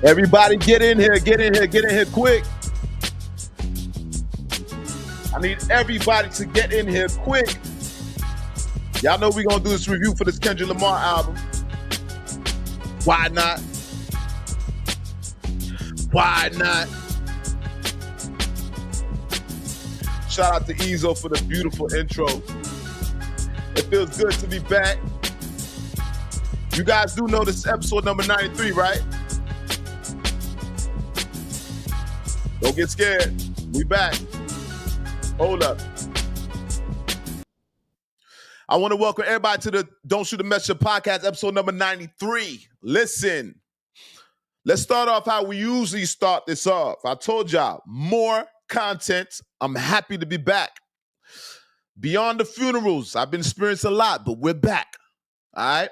Everybody get in here quick. I need everybody to get in here quick. Y'all know we're going to do this review for this Kendrick Lamar album. Why not? Why not? Shout out to Ezo for the beautiful intro. It feels good to be back. You guys do know this is episode number 93, right? Don't get scared. We back. Hold up. I want to welcome everybody to the Don't Shoot the Messenger podcast, episode number 93. Listen, let's start off how we usually start this off. I told y'all, more content. I'm happy to be back. Beyond the funerals, I've been experiencing a lot, but we're back. All right?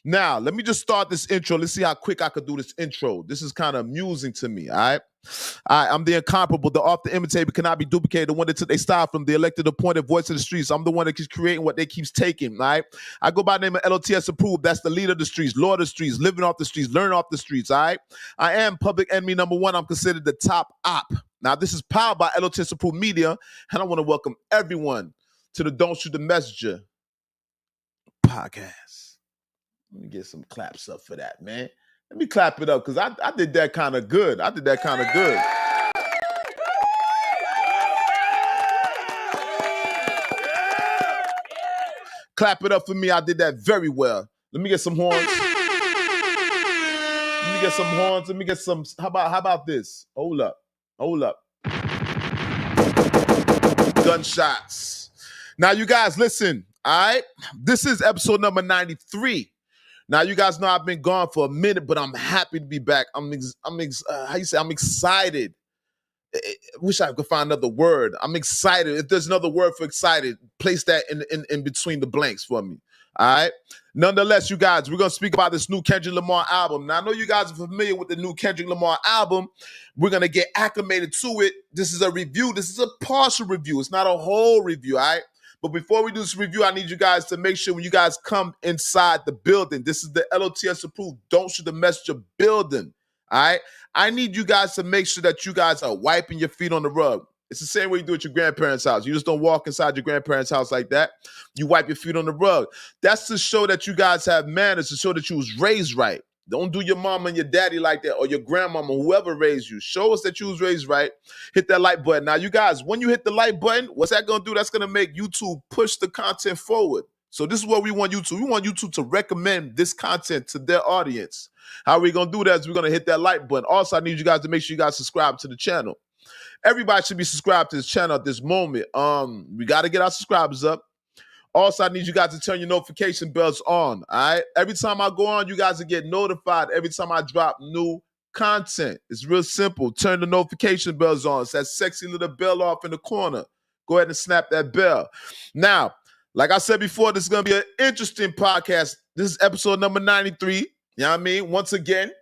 Now, let me just start this intro. Let's see how quick I could do this intro. This is kind of amusing to me, all right? I'm the incomparable, the art, the imitator cannot be duplicated, the one that took their style from the elected, appointed voice of the streets. I'm the one that keeps creating what they keeps taking, all right? I go by the name of L.O.T.S approved. That's the leader of the streets, lord of the streets, living off the streets, learning off the streets, all right? I am public enemy number one. I'm considered the top op. Now, this is powered by L.O.T.S approved media, and I want to welcome everyone to the Don't Shoot the Messenger podcast. Let me get some claps up for that, man. Let me clap it up because I did that kind of good. Clap it up for me. I did that very well. Let me get some horns. Let me get some. How about this? Hold up. Gunshots. Now, you guys, listen. All right. This is episode number 93. Now, you guys know I've been gone for a minute, but I'm happy to be back. I'm excited. I wish I could find another word. I'm excited. If there's another word for excited, place that in between the blanks for me. All right? Nonetheless, you guys, we're going to speak about this new Kendrick Lamar album. Now, I know you guys are familiar with the new Kendrick Lamar album. We're going to get acclimated to it. This is a review. This is a partial review. It's not a whole review, all right? But before we do this review, I need you guys to make sure when you guys come inside the building, this is the L.O.T.S approved Don't Shoot the Messenger building, all right? I need you guys to make sure that you guys are wiping your feet on the rug. It's the same way you do at your grandparents' house. You just don't walk inside your grandparents' house like that. You wipe your feet on the rug. That's to show that you guys have manners, to show that you was raised right. Don't do your mama and your daddy like that or your grandmama, whoever raised you. Show us that you was raised right. Hit that like button. Now, you guys, when you hit the like button, what's that going to do? That's going to make YouTube push the content forward. So this is what we want YouTube. We want YouTube to recommend this content to their audience. How are we going to do that is we're going to hit that like button. Also, I need you guys to make sure you guys subscribe to the channel. Everybody should be subscribed to this channel at this moment. We got to get our subscribers up. Also, I need you guys to turn your notification bells on, all right? Every time I go on, you guys will get notified every time I drop new content. It's real simple. Turn the notification bells on. It's that sexy little bell off in the corner. Go ahead and snap that bell. Now, like I said before, this is going to be an interesting podcast. This is episode number 93. You know what I mean? Once again,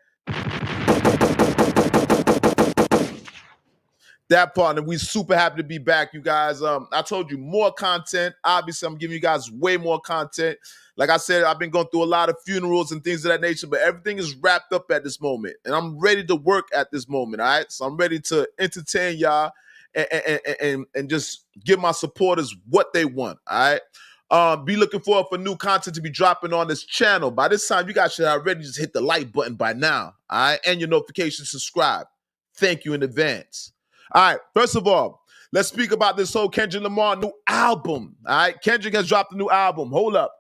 that part, and we're super happy to be back, you guys. I told you, more content. Obviously, I'm giving you guys way more content. Like I said, I've been going through a lot of funerals and things of that nature, but everything is wrapped up at this moment, and I'm ready to work at this moment, all right? So I'm ready to entertain y'all and just give my supporters what they want, all right? Be looking forward for new content to be dropping on this channel. By this time, you guys should already just hit the like button by now, all right? And your notification, subscribe. Thank you in advance. All right, first of all, let's speak about this whole Kendrick Lamar new album. All right, Kendrick has dropped a new album. Hold up.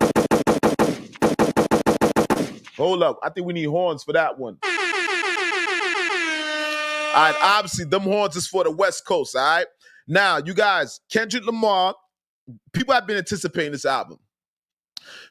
I think we need horns for that one. All right, obviously, them horns is for the West Coast, all right? Now, you guys, Kendrick Lamar, people have been anticipating this album.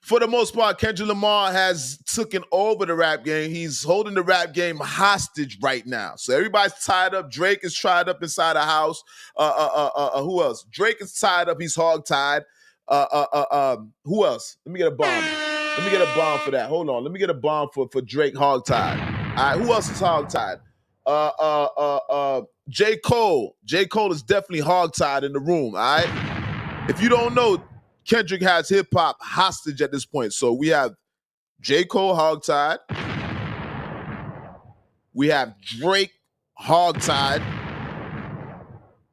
For the most part, Kendrick Lamar has taken over the rap game. He's holding the rap game hostage right now. So everybody's tied up. Drake is tied up inside a house. Who else? Drake is tied up. He's hog-tied. Who else? Let me get a bomb. Let me get a bomb for that. Hold on. Let me get a bomb for Drake hog-tied. All right. Who else is hog-tied? J. Cole. J. Cole is definitely hog-tied in the room. All right. If you don't know, Kendrick has hip hop hostage at this point. So we have J. Cole hogtied. We have Drake hogtied.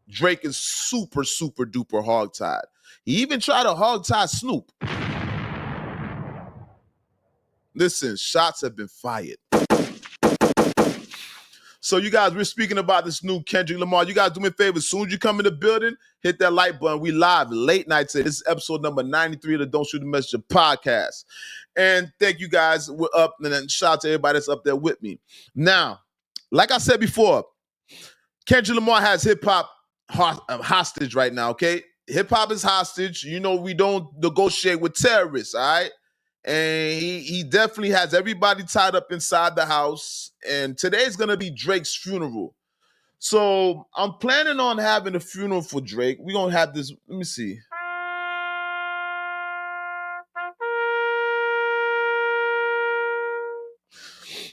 Drake is super, super duper hogtied. He even tried to hogtie Snoop. Listen, shots have been fired. So you guys, we're speaking about this new Kendrick Lamar. You guys do me a favor. As soon as you come in the building, hit that like button. We live late night today. This is episode number 93 of the Don't Shoot the Messenger podcast. And thank you guys. We're up. And then shout out to everybody that's up there with me. Now, like I said before, Kendrick Lamar has hip-hop hostage right now, okay? Hip-hop is hostage. You know we don't negotiate with terrorists, all right? And he definitely has everybody tied up inside the house. And today's going to be Drake's funeral. So I'm planning on having a funeral for Drake. We're going to have this. Let me see.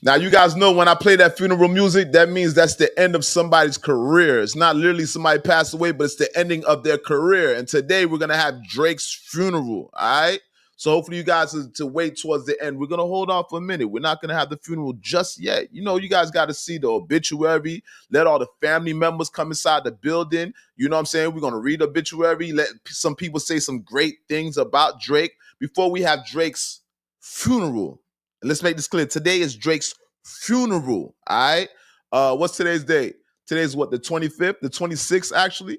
Now, you guys know when I play that funeral music, that means that's the end of somebody's career. It's not literally somebody passed away, but it's the ending of their career. And today we're going to have Drake's funeral. All right. So hopefully you guys to wait towards the end. We're going to hold on for a minute. We're not going to have the funeral just yet. You know, you guys got to see the obituary. Let all the family members come inside the building. You know what I'm saying? We're going to read the obituary. Let some people say some great things about Drake before we have Drake's funeral. And let's make this clear. Today is Drake's funeral. All right. What's today's date? Today's what? The 25th? The 26th, actually.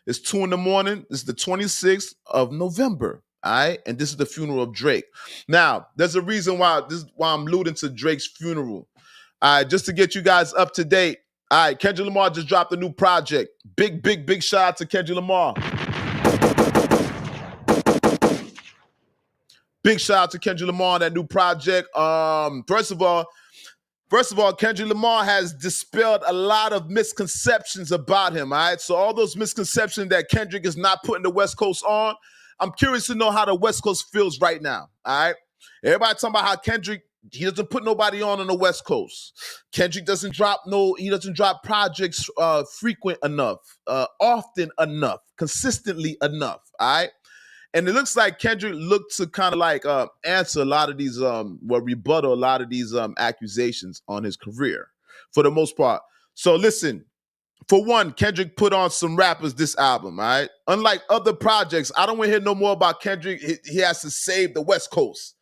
It's 2 a.m. This is the 26th of November. All right, and this is the funeral of Drake. Now, there's a reason why I'm alluding to Drake's funeral. All right, just to get you guys up to date. All right, Kendrick Lamar just dropped a new project. Big shout out to Kendrick Lamar. Big shout out to Kendrick Lamar on that new project. First of all, Kendrick Lamar has dispelled a lot of misconceptions about him. All right, so all those misconceptions that Kendrick is not putting the West Coast on. I'm curious to know how the West Coast feels right now, all right? Everybody talking about how Kendrick, he doesn't put nobody on the West Coast. Kendrick doesn't drop projects frequent enough, often enough, consistently enough, all right? And it looks like Kendrick looked to kind of like answer a lot of these, rebuttal a lot of these accusations on his career for the most part. So listen. For one, Kendrick put on some rappers this album, all right? Unlike other projects, I don't want to hear no more about Kendrick. He has to save the West Coast.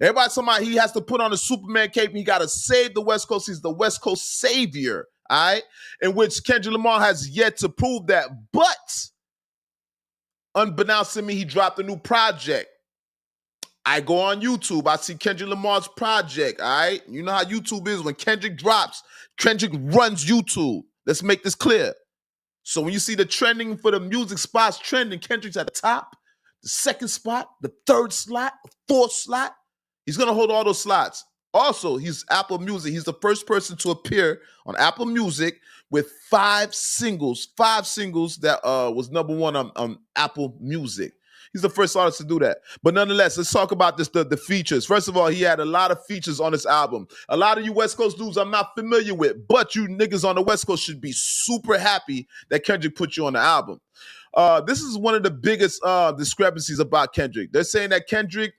Everybody talking about he has to put on a Superman cape and he got to save the West Coast. He's the West Coast savior, all right? In which Kendrick Lamar has yet to prove that. But, unbeknownst to me, he dropped a new project. I go on YouTube. I see Kendrick Lamar's project, all right? You know how YouTube is. When Kendrick drops, Kendrick runs YouTube. Let's make this clear. So when you see the trending for the music spots trending, Kendrick's at the top, the second spot, the third slot, the fourth slot. He's going to hold all those slots. Also, he's Apple Music. He's the first person to appear on Apple Music with 5 singles that was number one on Apple Music. He's the first artist to do that. But nonetheless, let's talk about the features. First of all, he had a lot of features on this album. A lot of you West Coast dudes I'm not familiar with, but you niggas on the West Coast should be super happy that Kendrick put you on the album. This is one of the biggest discrepancies about Kendrick. They're saying that Kendrick,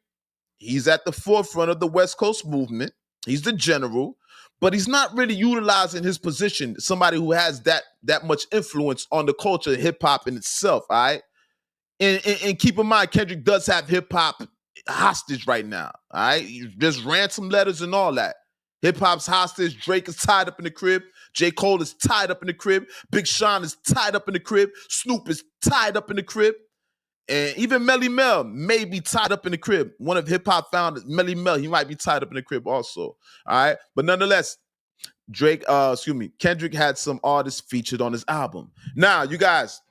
he's at the forefront of the West Coast movement. He's the general, but he's not really utilizing his position, somebody who has that much influence on the culture of hip-hop in itself, all right? And keep in mind, Kendrick does have hip-hop hostage right now, all right? There's ransom letters and all that. Hip-hop's hostage. Drake is tied up in the crib. J. Cole is tied up in the crib. Big Sean is tied up in the crib. Snoop is tied up in the crib. And even Melly Mel may be tied up in the crib. One of hip-hop founders, Melly Mel, he might be tied up in the crib also, all right? But nonetheless, Kendrick had some artists featured on his album. Now, you guys,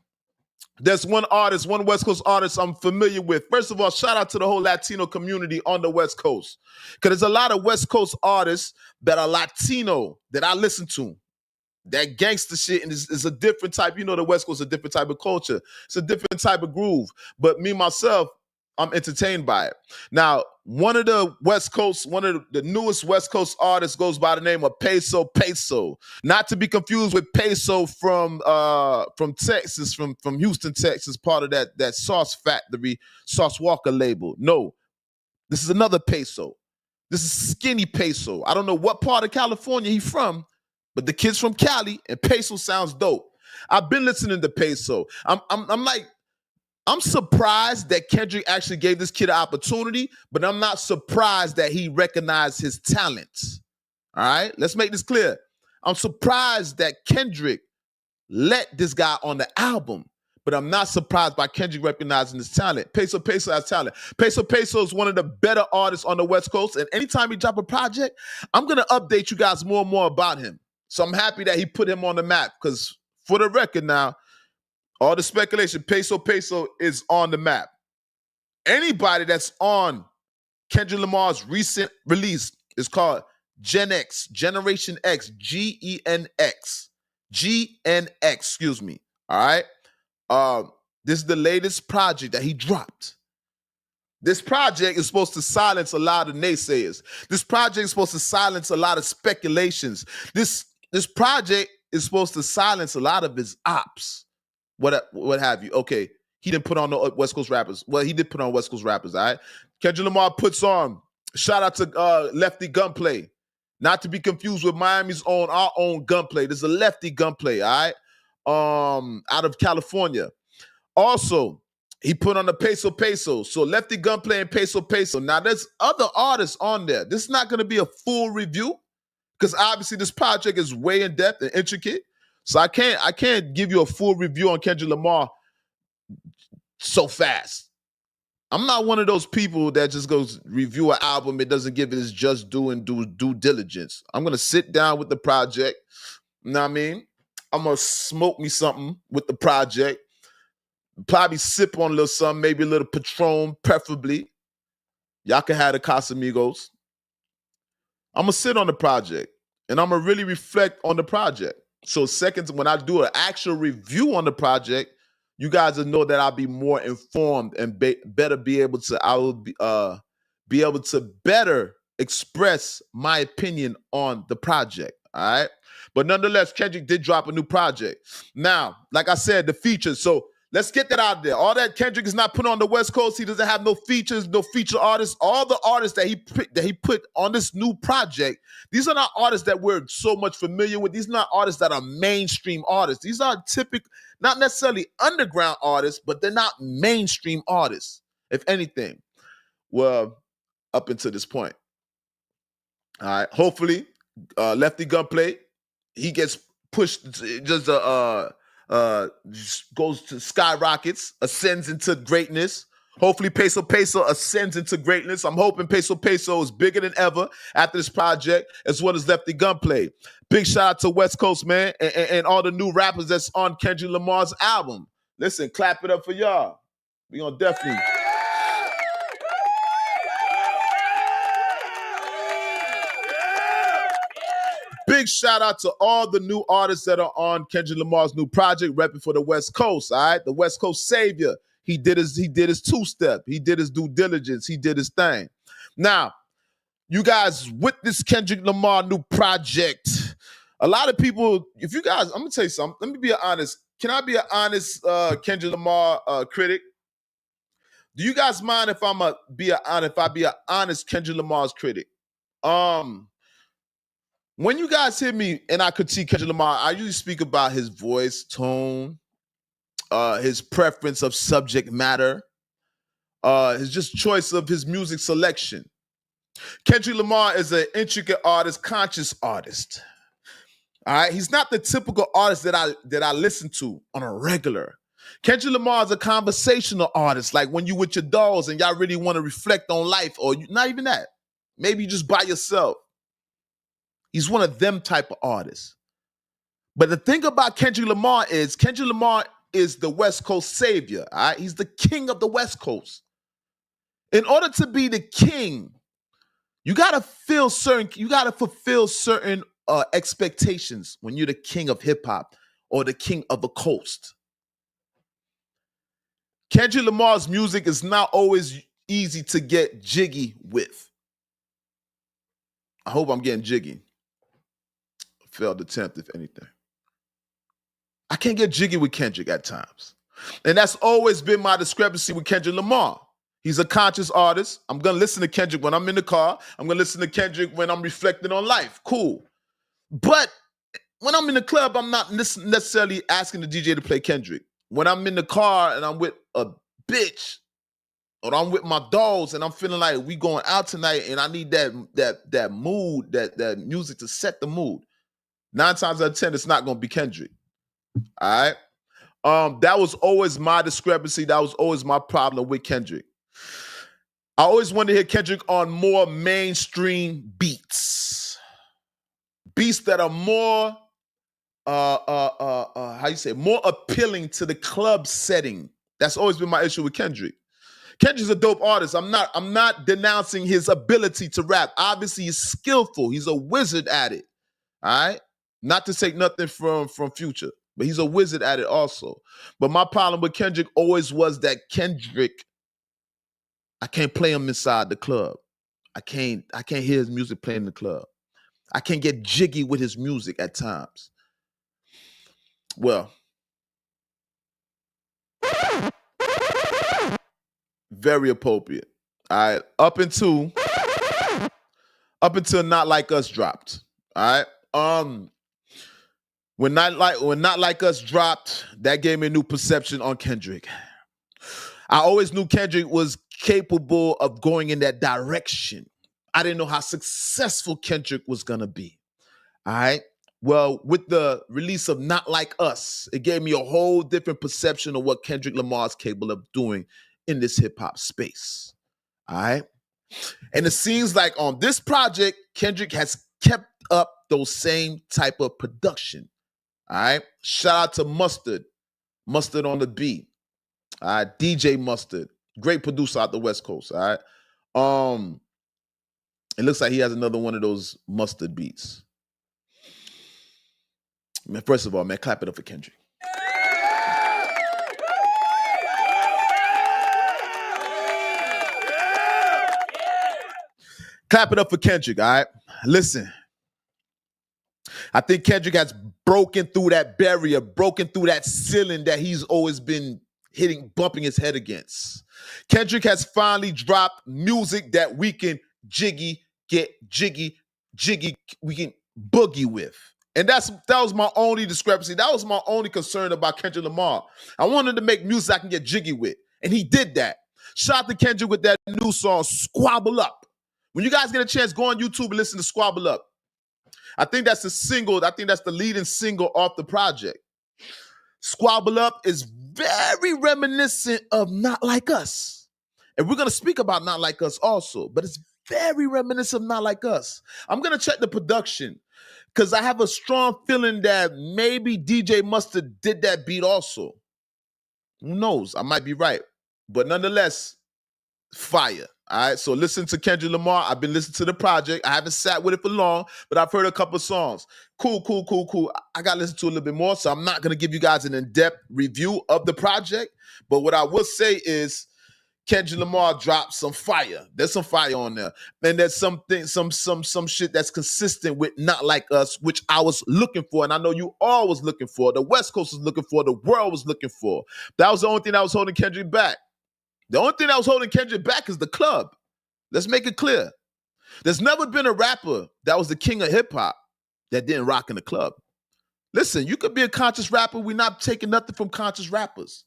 There's one artist, one West Coast artist I'm familiar with. First of all, shout out to the whole Latino community on the West Coast. Because there's a lot of West Coast artists that are Latino that I listen to. That gangster shit and is a different type. You know, the West Coast is a different type of culture. It's a different type of groove. But me, myself, I'm entertained by it. Now, one of the West Coast, one of the newest West Coast artists goes by the name of Peso Peso. Not to be confused with Peso from Texas, from Houston, Texas, part of that Sauce Factory, Sauce Walker label. No, this is another Peso. This is Skinny Peso. I don't know what part of California he's from, but the kid's from Cali, and Peso sounds dope. I've been listening to Peso. I'm surprised that Kendrick actually gave this kid an opportunity, but I'm not surprised that he recognized his talents. All right, let's make this clear. I'm surprised that Kendrick let this guy on the album, but I'm not surprised by Kendrick recognizing his talent. Peso Peso has talent. Peso Peso is one of the better artists on the West Coast, and anytime he drop a project, I'm gonna update you guys more and more about him. So I'm happy that he put him on the map, because for the record now, all the speculation, Peso Peso is on the map. Anybody that's on Kendrick Lamar's recent release is called Gen X, Generation X, Genx. GNX, excuse me. All right. This is the latest project that he dropped. This project is supposed to silence a lot of naysayers. This project is supposed to silence a lot of speculations. This project is supposed to silence a lot of his ops. What have you? Okay, he didn't put on the West Coast rappers. Well, he did put on West Coast rappers, all right? Kendrick Lamar puts on, shout out to Lefty Gunplay. Not to be confused with Miami's own, our own Gunplay. There's a Lefty Gunplay, all right? Out of California. Also, he put on the Peso Peso. So Lefty Gunplay and Peso Peso. Now, there's other artists on there. This is not going to be a full review, because obviously this project is way in depth and intricate. So I can't give you a full review on Kendrick Lamar so fast. I'm not one of those people that just goes review an album, it doesn't give it its just due and do due diligence. I'm gonna sit down with the project. You know what I mean? I'm gonna smoke me something with the project. Probably sip on a little something, maybe a little Patron, preferably. Y'all can have the Casamigos. I'm gonna sit on the project and I'm gonna really reflect on the project. So seconds, when I do an actual review on the project, you guys will know that I'll be more informed and better be able to, I will be able to better express my opinion on the project, all right? But nonetheless, Kendrick did drop a new project. Now, like I said, the features, so let's get that out there. All that Kendrick is not put on the West Coast. He doesn't have no features, no feature artists. All the artists that he put on this new project, these are not artists that we're so much familiar with. These are not artists that are mainstream artists. These are typical, not necessarily underground artists, but they're not mainstream artists, if anything. Well, up until this point. All right. Hopefully, Lefty Gunplay, he gets pushed just goes to skyrockets, ascends into greatness. Hopefully Peso Peso ascends into greatness. I'm hoping Peso Peso is bigger than ever after this project, as well as Lefty Gunplay. Big shout out to West Coast, man, and all the new rappers that's on Kendrick Lamar's album. Listen, clap it up for y'all. We gonna definitely... Big shout out to all the new artists that are on Kendrick Lamar's new project, repping for the West Coast, all right? The West Coast savior. He did his two-step. He did his due diligence. He did his thing. Now, you guys, with this Kendrick Lamar new project, a lot of people, if you guys, I'm going to tell you something. Let me be honest. Can I be an honest Kendrick Lamar critic? Do you guys mind if I be an honest Kendrick Lamar's critic? When you guys hear me and I critique Kendrick Lamar, I usually speak about his voice, tone, his preference of subject matter, his just choice of his music selection. Kendrick Lamar is an intricate artist, conscious artist. All right, he's not the typical artist that I listen to on a regular. Kendrick Lamar is a conversational artist, like when you with your dogs and y'all really want to reflect on life, or not even that. Maybe you just by yourself. He's one of them type of artists. But the thing about Kendrick Lamar is Kendrick Lamar is the West Coast savior. All right, he's the king of the West Coast. In order to be the king, you gotta fulfill certain expectations when you're the king of hip hop or the king of the coast. Kendrick Lamar's music is not always easy to get jiggy with. I hope I'm getting jiggy. Failed attempt, if anything. I can't get jiggy with Kendrick at times. And that's always been my discrepancy with Kendrick Lamar. He's a conscious artist. I'm going to listen to Kendrick when I'm in the car. I'm going to listen to Kendrick when I'm reflecting on life. Cool. But when I'm in the club, I'm not necessarily asking the DJ to play Kendrick. When I'm in the car and I'm with a bitch, or I'm with my dogs and I'm feeling like we going out tonight and I need that mood, that music to set the mood. 9 times out of 10, it's not going to be Kendrick. All right? That was always my discrepancy. That was always my problem with Kendrick. I always wanted to hear Kendrick on more mainstream beats. Beats that are more, more appealing to the club setting. That's always been my issue with Kendrick. Kendrick's a dope artist. I'm not denouncing his ability to rap. Obviously, he's skillful. He's a wizard at it. All right? Not to take nothing from Future, but he's a wizard at it also. But my problem with Kendrick always was that Kendrick, I can't play him inside the club. I can't hear his music playing in the club. I can't get jiggy with his music at times. Well, very appropriate. All right. Up until Not Like Us dropped. All right. When Not Like Us dropped, that gave me a new perception on Kendrick. I always knew Kendrick was capable of going in that direction. I didn't know how successful Kendrick was gonna be. All right. Well, with the release of Not Like Us, it gave me a whole different perception of what Kendrick Lamar is capable of doing in this hip hop space. All right. And it seems like on this project, Kendrick has kept up those same type of production. All right. Shout out to Mustard on the beat. All right. DJ Mustard, great producer out the West Coast. All right. It looks like he has another one of those Mustard beats. Man, first of all, man, clap it up for Kendrick. Clap it up for Kendrick, all right? Listen, I think Kendrick has broken through that barrier, broken through that ceiling that he's always been bumping his head against. Kendrick has finally dropped music that we can get jiggy, we can boogie with. And that was my only discrepancy. That was my only concern about Kendrick Lamar. I wanted to make music I can get jiggy with. And he did that. Shout out to Kendrick with that new song, Squabble Up. When you guys get a chance, go on YouTube and listen to Squabble Up. I think that's the single. I think that's the leading single off the project. Squabble Up is very reminiscent of Not Like Us. And we're going to speak about Not Like Us also. But it's very reminiscent of Not Like Us. I'm going to check the production, because I have a strong feeling that maybe DJ Mustard did that beat also. Who knows? I might be right. But nonetheless, fire. All right. So listen to Kendrick Lamar. I've been listening to the project. I haven't sat with it for long, but I've heard a couple songs. Cool. I got to listen to a little bit more. So I'm not going to give you guys an in-depth review of the project. But what I will say is Kendrick Lamar dropped some fire. There's some fire on there. And there's some shit that's consistent with Not Like Us, which I was looking for. And I know you all was looking for. The West Coast was looking for. The world was looking for. That was the only thing that was holding Kendrick back. The only thing that was holding Kendrick back is the club. Let's make it clear. There's never been a rapper that was the king of hip hop that didn't rock in the club. Listen, you could be a conscious rapper. We're not taking nothing from conscious rappers.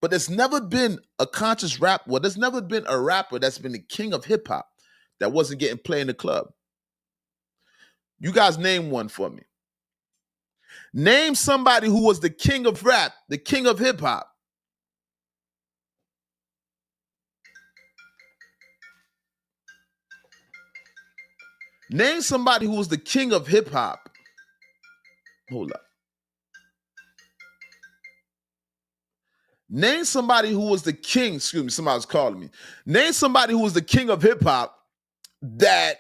But there's never been a conscious rap. Well, there's never been a rapper that's been the king of hip hop that wasn't getting played in the club. You guys name one for me. Name somebody who was the king of rap, the king of hip hop. Name somebody who was the king of hip hop. Hold up. Name somebody who was the king. Excuse me, somebody was calling me. Name somebody who was the king of hip hop that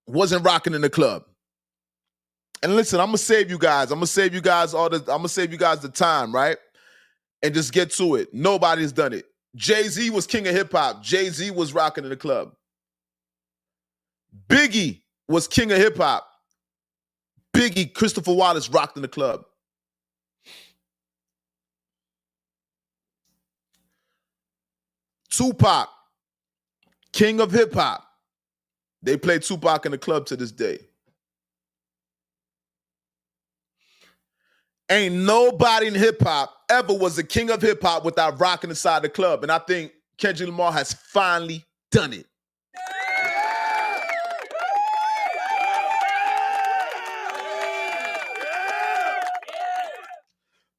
wasn't rocking in the club. And listen, I'm gonna save you guys. I'm gonna save you guys the time, right? And just get to it. Nobody's done it. Jay-Z was king of hip hop. Jay-Z was rocking in the club. Biggie was king of hip hop. Biggie, Christopher Wallace rocked in the club. Tupac, king of hip hop. They play Tupac in the club to this day. Ain't nobody in hip hop ever was the king of hip hop without rocking inside the club. And I think Kendrick Lamar has finally done it.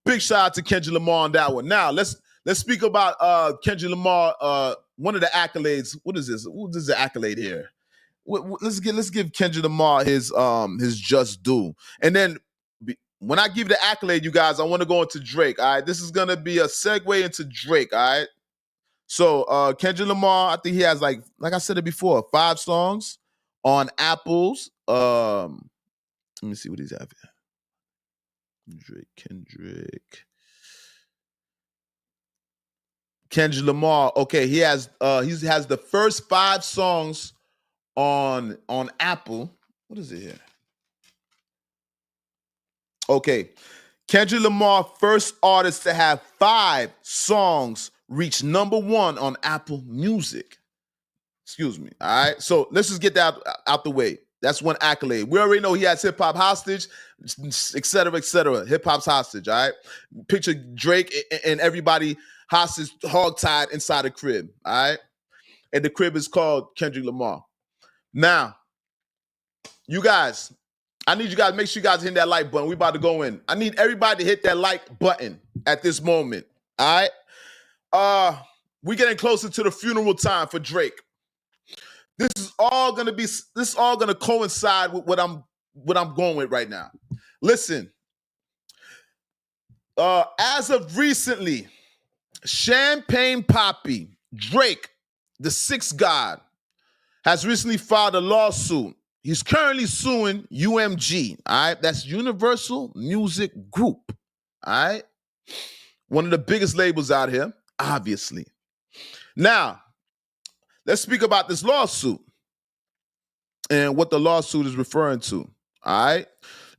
Big shout out to Kendrick Lamar on that one. Now let's speak about Kendrick Lamar. One of the accolades. What is this? What is the accolade here? Let's give Kendrick Lamar his just due. And then when I give the accolade, you guys, I want to go into Drake. All right, this is gonna be a segue into Drake. All right. So Kendrick Lamar, I think he has like I said it before, 5 songs on Apple's. Let me see what he's having. Kendrick Lamar. Okay, he has the first 5 songs on Apple. What is it here? Okay. Kendrick Lamar, first artist to have 5 songs reach #1 on Apple Music. Excuse me. All right. So let's just get that out the way. That's one accolade. We already know he has Hip Hop Hostage, et cetera, et cetera. Hip Hop's Hostage. All right. Picture Drake and everybody hostage, hogtied inside a crib. All right. And the crib is called Kendrick Lamar. Now, you guys, I need you guys, make sure you guys hit that like button. We about to go in. I need everybody to hit that like button at this moment. All right. We're getting closer to the funeral time for Drake. This is all gonna coincide with what I'm going with right now. Listen. As of recently, Champagne Papi, Drake, the 6th God, has recently filed a lawsuit. He's currently suing UMG, all right? That's Universal Music Group, all right? One of the biggest labels out here, obviously. Now, let's speak about this lawsuit and what the lawsuit is referring to, all right?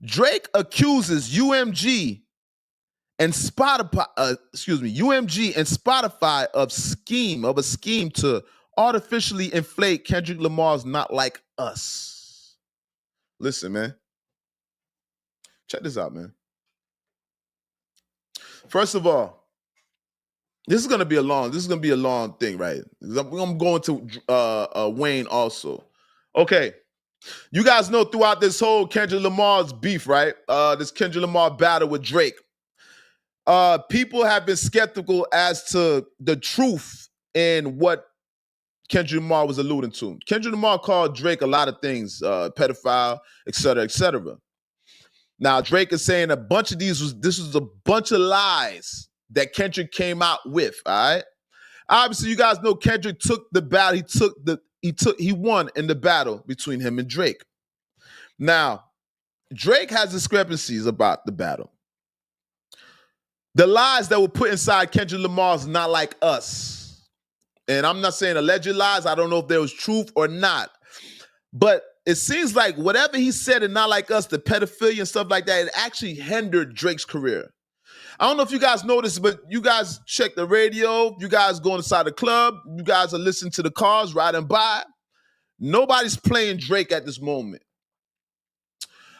Drake accuses UMG and Spotify, of a scheme to artificially inflate Kendrick Lamar's Not Like Us. Listen, man. Check this out, man. First of all, this is gonna be a long thing, right? I'm going to Wayne also. Okay. You guys know throughout this whole Kendrick Lamar's beef, right? This Kendrick Lamar battle with Drake. People have been skeptical as to the truth in what Kendrick Lamar was alluding to. Kendrick Lamar called Drake a lot of things, pedophile, et cetera, et cetera. Now, Drake is saying a bunch of this was a bunch of lies that Kendrick came out with, all right? Obviously, you guys know Kendrick took the battle. He won in the battle between him and Drake. Now, Drake has discrepancies about the battle. The lies that were put inside Kendrick Lamar's Not Like Us. And I'm not saying alleged lies. I don't know if there was truth or not. But it seems like whatever he said in Not Like Us, the pedophilia and stuff like that, it actually hindered Drake's career. I don't know if you guys noticed, but you guys check the radio. You guys go inside the club. You guys are listening to the cars riding by. Nobody's playing Drake at this moment.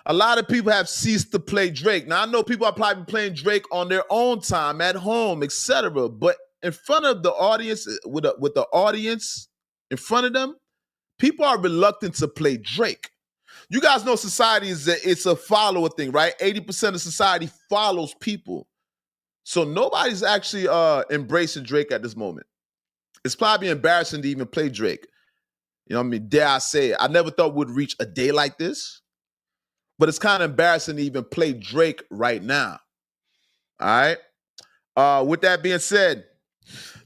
A lot of people have ceased to play Drake. Now, I know people are probably playing Drake on their own time, at home, etc. But in front of the audience, with the audience in front of them, people are reluctant to play Drake. You guys know society it's a follower thing, right? 80% of society follows people. So nobody's actually embracing Drake at this moment. It's probably embarrassing to even play Drake. You know what I mean? Dare I say it. I never thought we'd reach a day like this. But it's kind of embarrassing to even play Drake right now. All right? With that being said,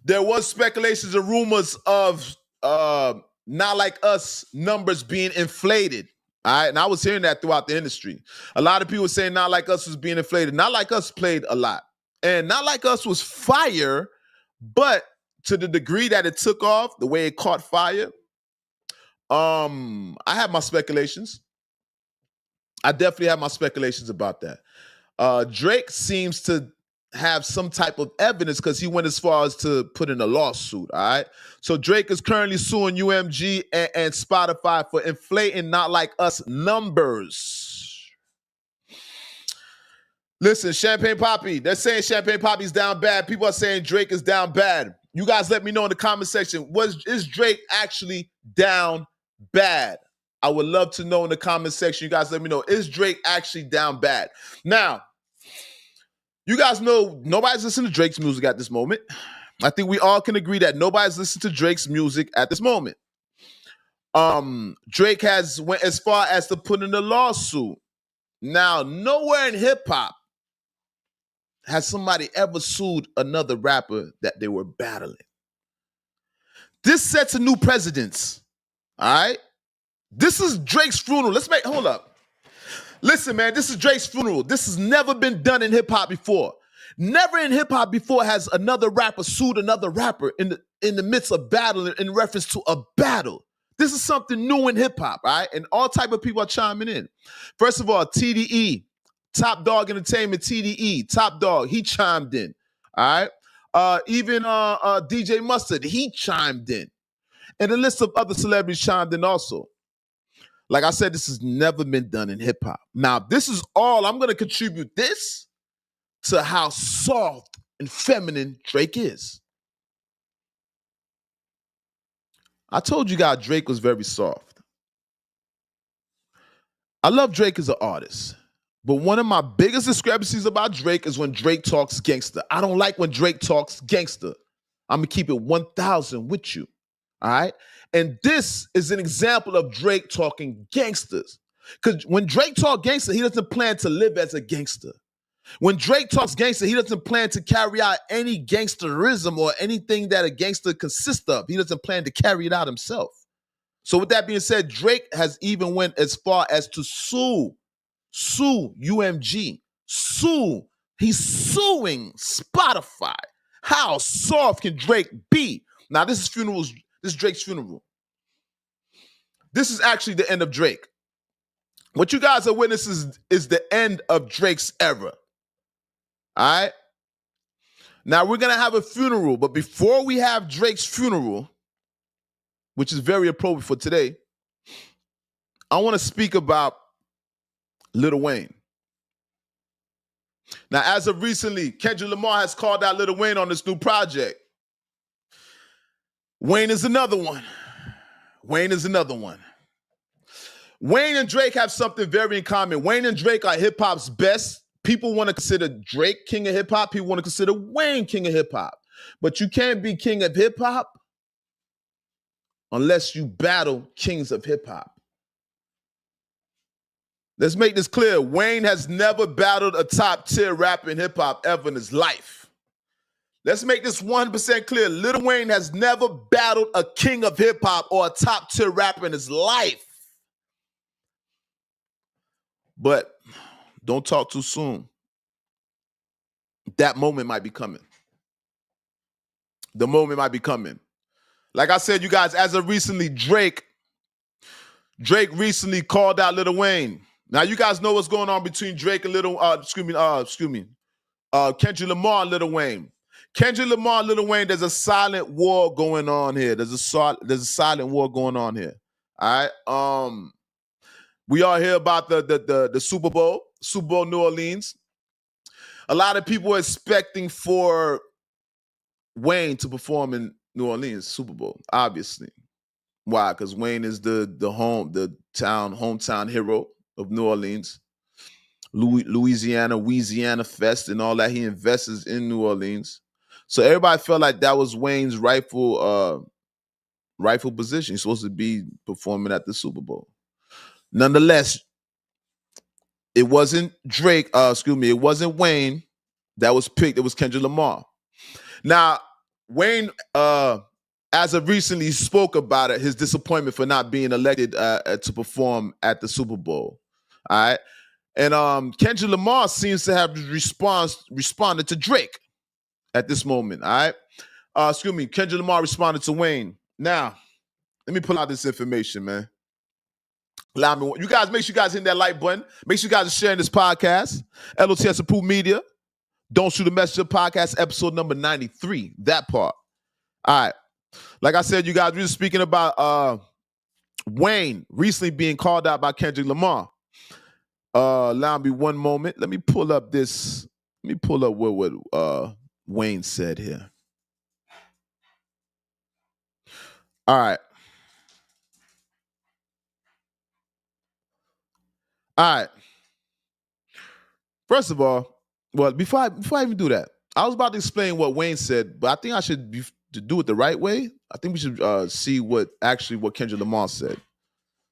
there was speculations and rumors of Not Like Us numbers being inflated. All right, and I was hearing that throughout the industry. A lot of people saying Not Like Us was being inflated. Not Like Us played a lot, and Not Like Us was fire, but to the degree that it took off, the way it caught fire, I have my speculations. I definitely have my speculations about that. Drake seems to have some type of evidence because he went as far as to put in a lawsuit. All right. So Drake is currently suing UMG and Spotify for inflating Not Like Us numbers. Listen, Champagne Poppy, they're saying Champagne Poppy's down bad. People are saying Drake is down bad. You guys let me know in the comment section, is Drake actually down bad? I would love to know in the comment section. You guys let me know, is Drake actually down bad? Now, you guys know nobody's listening to Drake's music at this moment. I think we all can agree that nobody's listening to Drake's music at this moment. Drake has went as far as to put in a lawsuit. Now, nowhere in hip hop has somebody ever sued another rapper that they were battling. This sets a new precedence. All right? This is Drake's funeral. Hold up. Listen, man, this is Drake's funeral. This has never been done in hip hop before. Never in hip hop before has another rapper sued another rapper in the midst of battle, in reference to a battle. This is something new in hip hop, all right? And all type of people are chiming in. First of all, TDE, Top Dog Entertainment, TDE, Top Dog, he chimed in, all right? Even DJ Mustard, he chimed in. And a list of other celebrities chimed in also. Like I said, this has never been done in hip hop. Now, this is all, I'm going to contribute this to how soft and feminine Drake is. I told you guys Drake was very soft. I love Drake as an artist, but one of my biggest discrepancies about Drake is when Drake talks gangster. I don't like when Drake talks gangster. I'm going to keep it 1,000 with you, all right? And this is an example of Drake talking gangsters. Because when Drake talks gangster, he doesn't plan to live as a gangster. When Drake talks gangster, he doesn't plan to carry out any gangsterism or anything that a gangster consists of. He doesn't plan to carry it out himself. So with that being said, Drake has even went as far as to sue UMG, He's suing Spotify. How soft can Drake be? Now, this is Drake's funeral. This is actually the end of Drake. What you guys are witnessing is the end of Drake's era. All right? Now, we're going to have a funeral, but before we have Drake's funeral, which is very appropriate for today, I want to speak about Lil Wayne. Now, as of recently, Kendrick Lamar has called out Lil Wayne on this new project. Wayne is another one. Wayne and Drake have something very in common. Wayne and Drake are hip-hop's best. People want to consider Drake king of hip-hop. People want to consider Wayne king of hip-hop. But you can't be king of hip-hop unless you battle kings of hip-hop. Let's make this clear. Wayne has never battled a top-tier rapper in hip-hop ever in his life. Let's make this 100% clear. Lil Wayne has never battled a king of hip-hop or a top-tier rapper in his life. But don't talk too soon. That moment might be coming. The moment might be coming. Like I said, you guys, as of recently, Drake recently called out Lil Wayne. Now, you guys know what's going on between Drake and Kendrick Lamar and Lil Wayne. Kendrick Lamar and Lil Wayne, there's a silent war going on here. There's a silent war going on here. All right. We all hear about the Super Bowl New Orleans. A lot of people are expecting for Wayne to perform in New Orleans Super Bowl, obviously. Why? Because Wayne is the hometown hero of New Orleans. Louisiana Fest and all that. He invests in New Orleans. So everybody felt like that was Wayne's rightful position. He's supposed to be performing at the Super Bowl. Nonetheless, it wasn't Drake, it wasn't Wayne that was picked. It was Kendrick Lamar. Now, Wayne, as of recently, spoke about it, his disappointment for not being elected to perform at the Super Bowl. All right. And Kendrick Lamar seems to have responded to Drake at this moment. All right. Kendrick Lamar responded to Wayne. Now, let me pull out this information, man. Allow me. You guys, make sure you guys hit that like button. Make sure you guys are sharing this podcast. L.O.T.S Approved Media. Don't Shoot a Messenger podcast, episode number 93. That part. All right. Like I said, you guys, we were speaking about Wayne recently being called out by Kendrick Lamar. Allow me one moment. Let me pull up this. Let me pull up what Wayne said here. All right. All right. First of all, well, before I even do that, I was about to explain what Wayne said, but I think I should do it the right way. I think we should see what Kendrick Lamar said.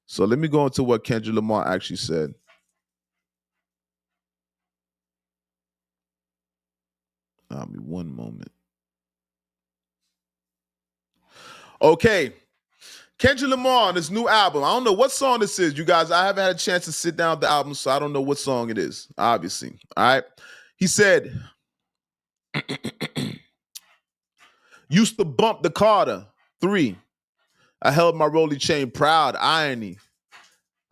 So let me go into what Kendrick Lamar actually said. Give me one moment. Okay. Kendrick Lamar on his new album. I don't know what song this is, you guys. I haven't had a chance to sit down with the album, so I don't know what song it is, obviously. All right. He said, used to bump the Carter 3. I held my rolly chain proud. Irony.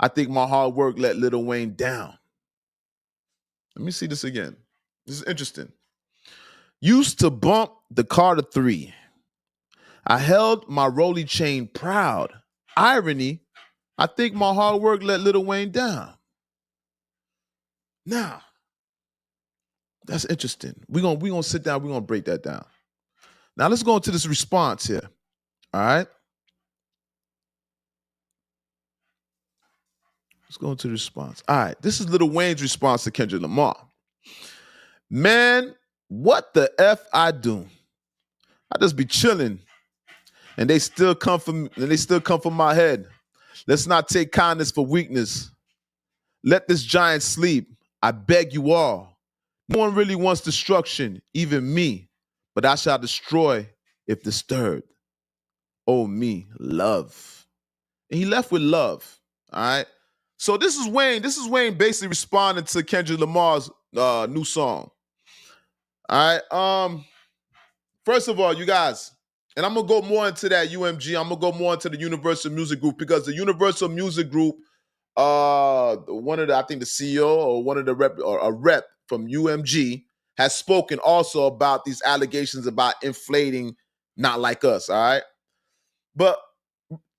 I think my hard work let Lil Wayne down. Let me see this again. This is interesting. Used to bump the Carter 3. I held my rolly chain proud. Irony, I think my hard work let Lil Wayne down. Now, that's interesting. We're gonna sit down, we're gonna break that down. Now let's go into this response here. All right. Let's go into the response. All right. This is Lil Wayne's response to Kendrick Lamar. Man, what the F I do? I just be chilling. And they still come from my head. Let's not take kindness for weakness. Let this giant sleep. I beg you all. No one really wants destruction, even me. But I shall destroy if disturbed. Oh me, love. And he left with love. All right. So this is Wayne. This is Wayne basically responding to Kendrick Lamar's new song. All right. First of all, you guys. And I'm going to go more into that UMG. I'm going to go more into the Universal Music Group because the Universal Music Group, one of the, I think the CEO or one of the a rep from UMG has spoken also about these allegations about inflating Not Like Us, all right? But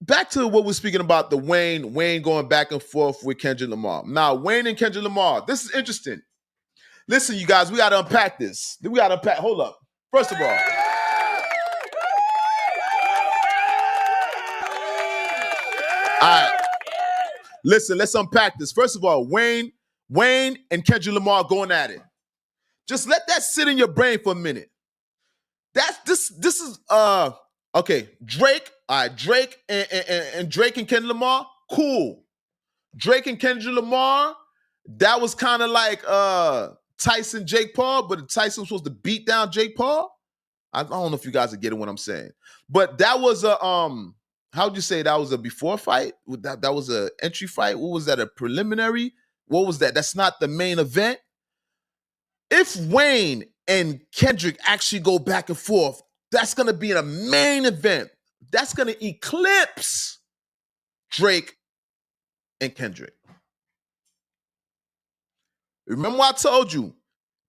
back to what we're speaking about, the Wayne going back and forth with Kendrick Lamar. Now, Wayne and Kendrick Lamar, this is interesting. Listen, you guys, we got to unpack this. Hold up. First of all, all right. Listen, let's unpack this. First of all, Wayne and Kendrick Lamar going at it. Just let that sit in your brain for a minute. This is okay. Drake, all right, Drake and Drake and Kendrick Lamar, cool. Drake and Kendrick Lamar, that was kind of like Tyson, Jake Paul, but Tyson was supposed to beat down Jake Paul. I don't know if you guys are getting what I'm saying. But that was a how would you say that was a before fight? That was a entry fight? What was that? A preliminary? What was that? That's not the main event. If Wayne and Kendrick actually go back and forth, that's going to be a main event. That's going to eclipse Drake and Kendrick. Remember what I told you?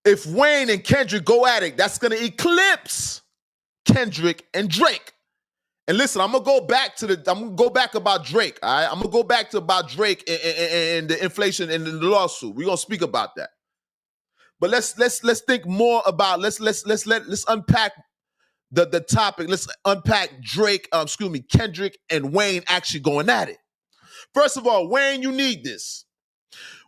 If Wayne and Kendrick go at it, that's going to eclipse Kendrick and Drake. And listen, I'm gonna go back about Drake. All right, I'm gonna go back to about Drake and the inflation and the lawsuit. We're gonna speak about that. But let's think more about let's unpack the topic. Let's unpack Kendrick and Wayne actually going at it. First of all, Wayne, you need this.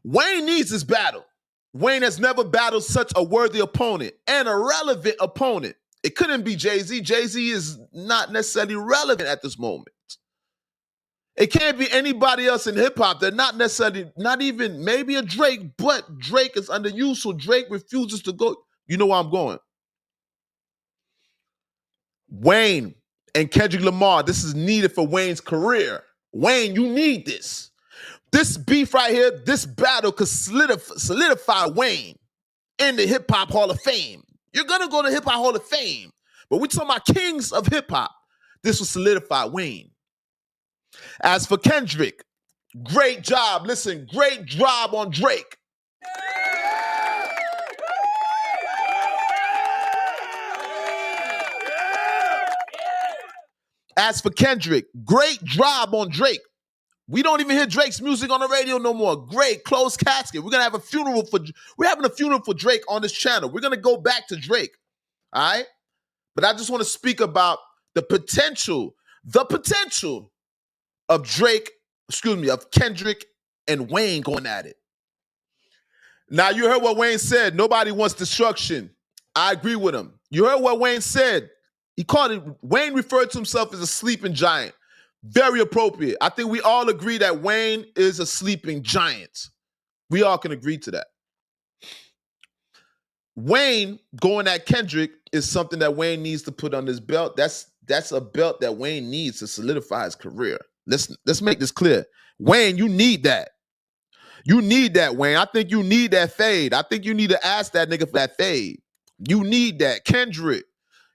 Wayne needs this battle. Wayne has never battled such a worthy opponent and a relevant opponent. It couldn't be Jay-Z. Jay-Z is not necessarily relevant at this moment. It can't be anybody else in hip-hop. They're not necessarily, not even maybe a Drake, but Drake is under you, so Drake refuses to go. You know where I'm going. Wayne and Kendrick Lamar, this is needed for Wayne's career. Wayne, you need this. This beef right here, this battle could solidify Wayne in the Hip Hop Hall of Fame. You're going to go to Hip Hop Hall of Fame, but we're talking about kings of hip hop. This will solidify Wayne. As for Kendrick, great job. Listen, great job on Drake. As for Kendrick, great job on Drake. We don't even hear Drake's music on the radio no more. Great, closed casket. We're having a funeral for Drake on this channel. We're gonna go back to Drake. All right? But I just want to speak about the potential of of Kendrick and Wayne going at it. Now, you heard what Wayne said. Nobody wants destruction. I agree with him. You heard what Wayne said. Wayne referred to himself as a sleeping giant. Very appropriate. I think we all agree that Wayne is a sleeping giant. We all can agree to that. Wayne going at Kendrick is something that Wayne needs to put on his belt. That's a belt that Wayne needs to solidify his career. Let's make this clear. Wayne, you need that. You need that, Wayne. I think you need that fade. I think you need to ask that nigga for that fade. You need that. Kendrick,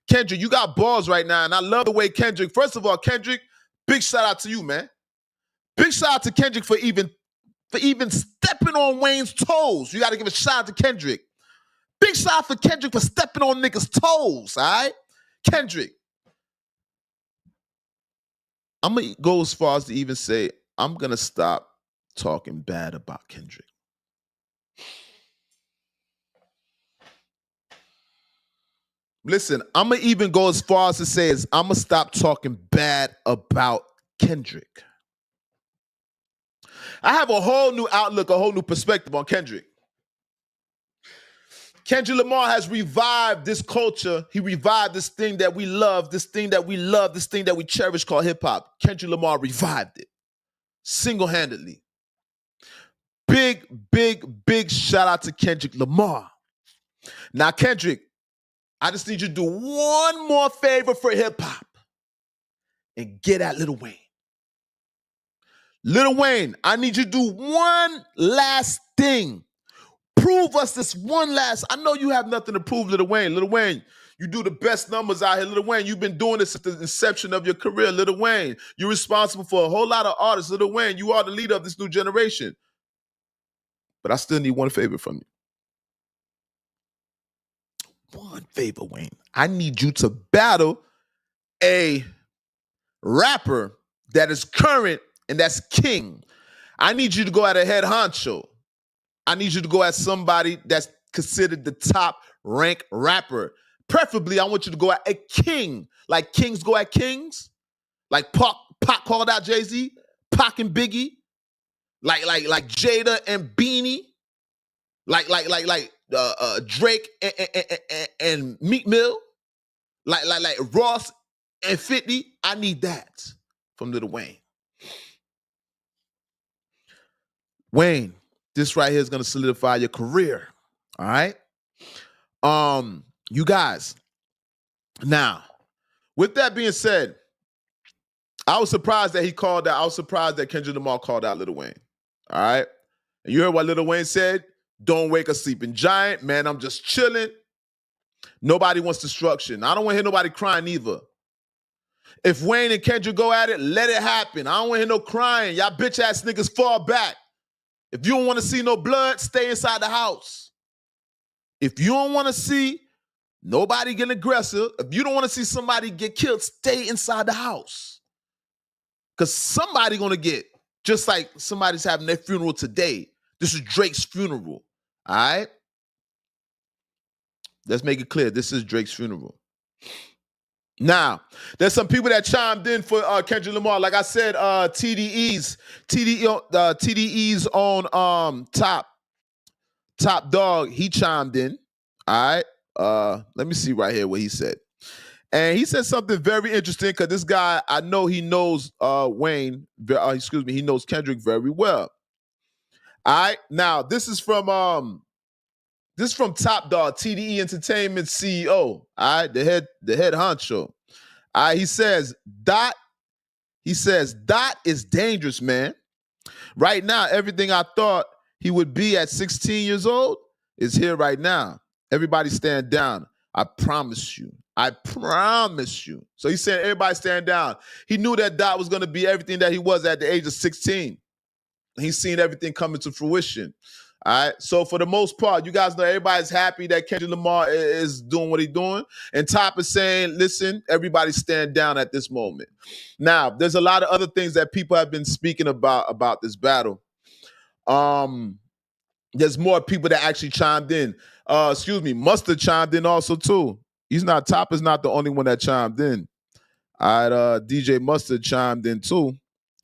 you got balls right now, and I love the way Kendrick. First of all, Kendrick, big shout out to you, man. Big shout out to Kendrick for even stepping on Wayne's toes. You got to give a shout out to Kendrick. Big shout out for Kendrick for stepping on niggas' toes, all right? Kendrick, I'm going to go as far as to even say I'm going to stop talking bad about Kendrick. Listen, I'm going to even go as far as to say I'm going to stop talking bad about Kendrick. I have a whole new outlook, a whole new perspective on Kendrick. Kendrick Lamar has revived this culture. He revived this thing that we love, this thing that we cherish called hip hop. Kendrick Lamar revived it single-handedly. Big, big, big shout out to Kendrick Lamar. Now, Kendrick, I just need you to do one more favor for hip hop and get at Lil Wayne. Lil Wayne, I need you to do one last thing. Prove us this one last. I know you have nothing to prove, Lil Wayne. Lil Wayne, you do the best numbers out here. Lil Wayne, you've been doing this since the inception of your career. Lil Wayne, you're responsible for a whole lot of artists. Lil Wayne, you are the leader of this new generation. But I still need one favor from you. One favor, Wayne. I need you to battle a rapper that is current and that's king. I need you to go at a head honcho. I need you to go at somebody that's considered the top ranked rapper. Preferably, I want you to go at a king. Like kings go at kings. Like Pac called out Jay-Z. Pac and Biggie. Like Jada and Beanie. Like Drake and Meek Mill. Like Ross and 50. I need that from Lil Wayne. Wayne, this right here is going to solidify your career. All right? You guys. Now, with that being said, I was surprised that Kendrick Lamar called out Lil Wayne. All right? And you heard what Lil Wayne said? Don't wake a sleeping giant. Man, I'm just chilling. Nobody wants destruction. I don't want to hear nobody crying either. If Wayne and Kendrick go at it, let it happen. I don't want to hear no crying. Y'all bitch ass niggas fall back. If you don't want to see no blood, stay inside the house. If you don't want to see nobody get aggressive, if you don't want to see somebody get killed, stay inside the house. Because somebody going to get, just like somebody's having their funeral today. This is Drake's funeral. All right? Let's make it clear. This is Drake's funeral. Now, there's some people that chimed in for Kendrick Lamar. Like I said, TDE's on Top Dog. He chimed in. All right. Let me see right here what he said. And he said something very interesting because this guy, I know he knows Wayne. He knows Kendrick very well. All right. Now, this is from This is from Top Dog, TDE Entertainment CEO. All right, the head honcho. All right, he says, Dot is dangerous, man. Right now, everything I thought he would be at 16 years old is here right now. Everybody stand down. I promise you. I promise you. So he said, everybody stand down. He knew that Dot was going to be everything that he was at the age of 16. He's seen everything coming to fruition. All right. So for the most part, you guys know everybody's happy that Kendrick Lamar is doing what he's doing. And Top is saying, listen, everybody stand down at this moment. Now, there's a lot of other things that people have been speaking about this battle. There's more people that actually chimed in. Mustard chimed in also too. Top is not the only one that chimed in. All right, DJ Mustard chimed in too.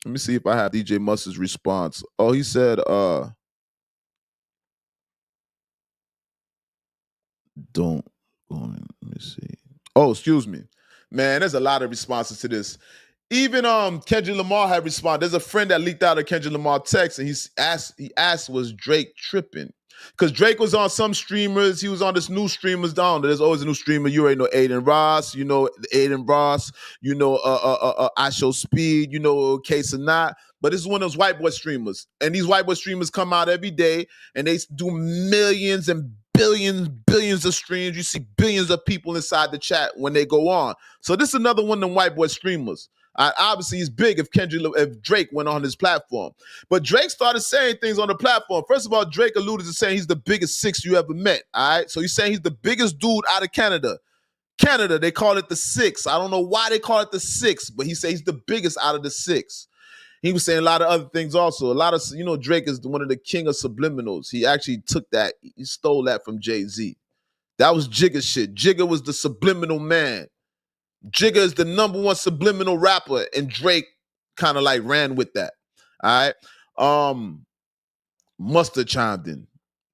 Let me see if I have DJ Mustard's response. Oh, he said, don't go in. Let me see. Oh, excuse me. Man, there's a lot of responses to this. Even Kendrick Lamar had responded. There's a friend that leaked out a Kendrick Lamar text, and he asked, was Drake tripping? Because Drake was on some streamers. He was on this new streamers down. There's always a new streamer. You already know Aiden Ross. You know Aiden Ross. You know I Show Speed. You know Case or Not. But this is one of those white boy streamers. And these white boy streamers come out every day, and they do millions and billions of streams. You see billions of people inside the chat when they go on. So this is another one of them white boy streamers. Obviously, he's big if Drake went on his platform. But Drake started saying things on the platform. First of all, Drake alluded to saying he's the biggest six you ever met. All right. So he's saying he's the biggest dude out of Canada. Canada, they call it the six. I don't know why they call it the six, but he says he's the biggest out of the six. He was saying a lot of other things also. A lot of, Drake is one of the king of subliminals. He actually took that, he stole that from Jay-Z. That was Jigga shit. Jigga was the subliminal man. Jigga is the #1 subliminal rapper, and Drake kind of like ran with that. All right. Mustard chimed in.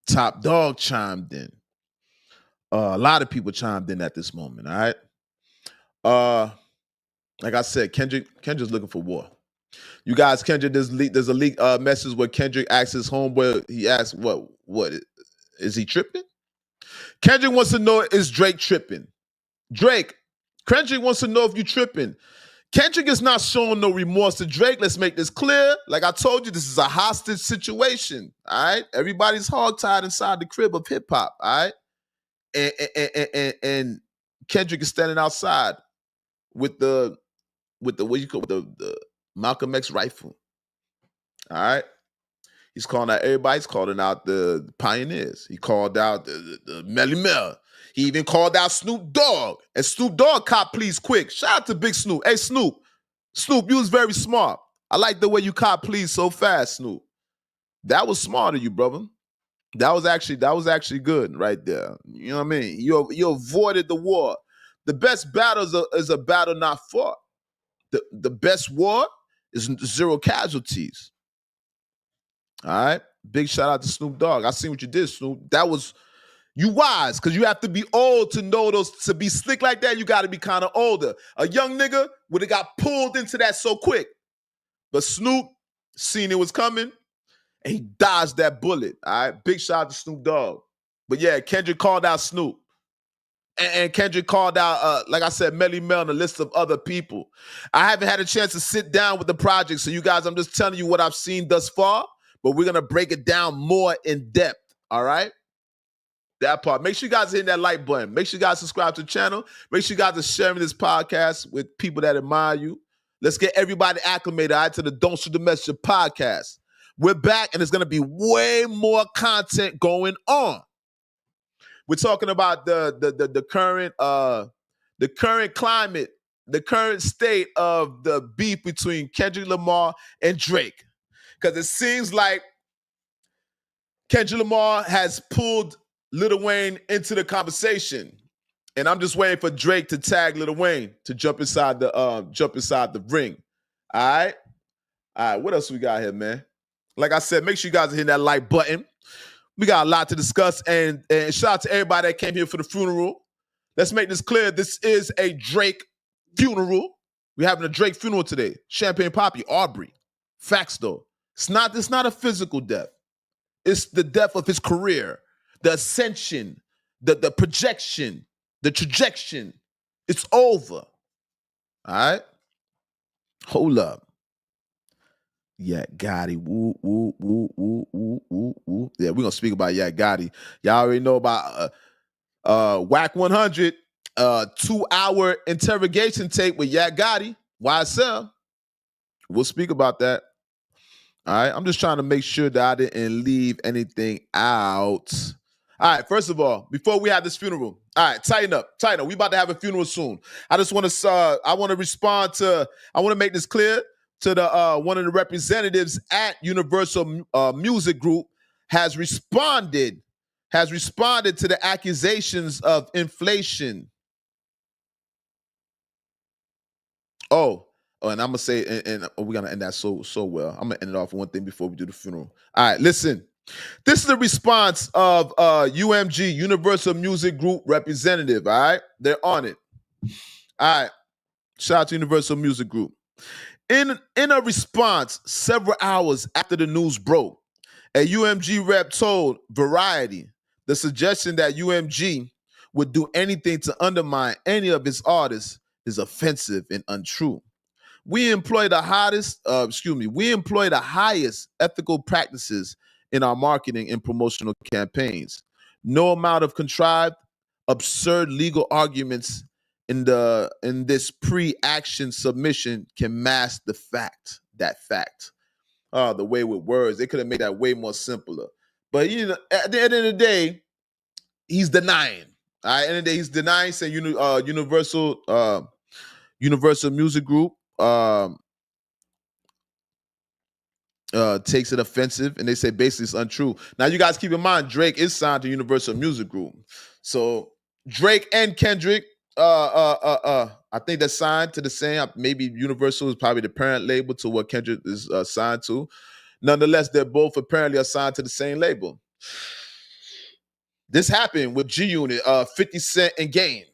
Top Dog chimed in. A lot of people chimed in at this moment. All right. Like I said, Kendrick's looking for war. You guys, Kendrick, there's a leak message where Kendrick asks his homeboy. He asks, "What is he tripping?" Kendrick wants to know, is Drake tripping? Kendrick wants to know if you tripping. Kendrick is not showing no remorse to Drake. Let's make this clear. Like I told you, this is a hostage situation. All right, everybody's hogtied inside the crib of hip hop. All right, and Kendrick is standing outside with the Malcolm X rifle. All right. He's calling out everybody. He's calling out the pioneers. He called out the Melly Mel. He even called out Snoop Dogg. And Snoop Dogg cop please quick. Shout out to Big Snoop. Hey, Snoop. Snoop, you was very smart. I like the way you cop please so fast, Snoop. That was smart of you, brother. That was actually good right there. You know what I mean? You avoided the war. The best battle is a battle not fought. The best war is 0 casualties. All right. Big shout out to Snoop Dogg. I seen what you did, Snoop. That was you wise, because you have to be old to know those. To be slick like that, you got to be kind of older. A young nigga would have got pulled into that so quick. But Snoop seen it was coming, and he dodged that bullet. All right. Big shout out to Snoop Dogg. But yeah, Kendrick called out Snoop. And Kendrick called out, like I said, Melly Mel and a list of other people. I haven't had a chance to sit down with the project. So you guys, I'm just telling you what I've seen thus far. But we're going to break it down more in depth, all right? That part. Make sure you guys hit that like button. Make sure you guys subscribe to the channel. Make sure you guys are sharing this podcast with people that admire you. Let's get everybody acclimated, all right, to the Don't Shoot the Messenger podcast. We're back, and there's going to be way more content going on. We're talking about the current climate, the current state of the beef between Kendrick Lamar and Drake. Because it seems like Kendrick Lamar has pulled Lil Wayne into the conversation. And I'm just waiting for Drake to tag Lil Wayne to jump inside the ring. All right? All right, what else we got here, man? Like I said, make sure you guys are hitting that like button. We got a lot to discuss. And shout out to everybody that came here for the funeral. Let's make this clear. This is a Drake funeral. We're having a Drake funeral today. Champagne Poppy, Aubrey. Facts, though. It's not a physical death. It's the death of his career, the ascension, the projection, the trajectory. It's over. All right? Hold up. Yak Gotti. Woo, woo, woo, woo, woo, woo, woo. Yeah, we're gonna speak about Yak Gotti. Y'all already know about Whack 100, 2-hour interrogation tape with Yak Gotti, YSL. We'll speak about that. All right. I'm just trying to make sure that I didn't leave anything out. All right. First of all, before we have this funeral, all right, tighten up. We about to have a funeral soon. I just want to I want to respond to, I want to make this clear to the one of the representatives at Universal Music Group has responded to the accusations of inflation. Oh, and I'm gonna say, and we're gonna end that so well. I'm gonna end it off with one thing before we do the funeral. All right, listen. This is the response of UMG, Universal Music Group representative. All right, they're on it. All right, shout out to Universal Music Group. In a response, several hours after the news broke, a UMG rep told Variety the suggestion that UMG would do anything to undermine any of its artists is offensive and untrue. We employ the highest ethical practices in our marketing and promotional campaigns. No amount of contrived, absurd legal arguments in this pre-action submission can mask that fact. The way with words, they could have made that way more simpler. But at the end of the day, he's denying. All right, end of the day, he's denying, saying Universal Music Group takes it offensive, and they say basically it's untrue. Now, you guys keep in mind, Drake is signed to Universal Music Group, so Drake and Kendrick, I think they're signed to the same. Maybe Universal is probably the parent label to what Kendrick is signed to. Nonetheless, they're both apparently assigned to the same label. This happened with G Unit, 50 Cent and Game.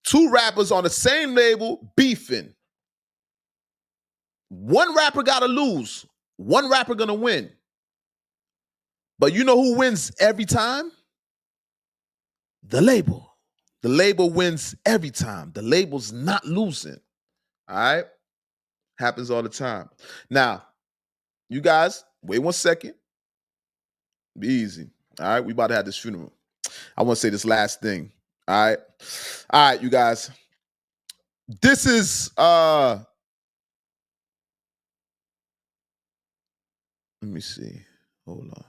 Two rappers on the same label beefing. One rapper got to lose. One rapper going to win. But you know who wins every time? The label. The label wins every time. The label's not losing. All right? Happens all the time. Now, you guys, wait 1 second. Be easy. All right? We about to have this funeral. I want to say this last thing. All right? All right, you guys. This is let me see. Hold on.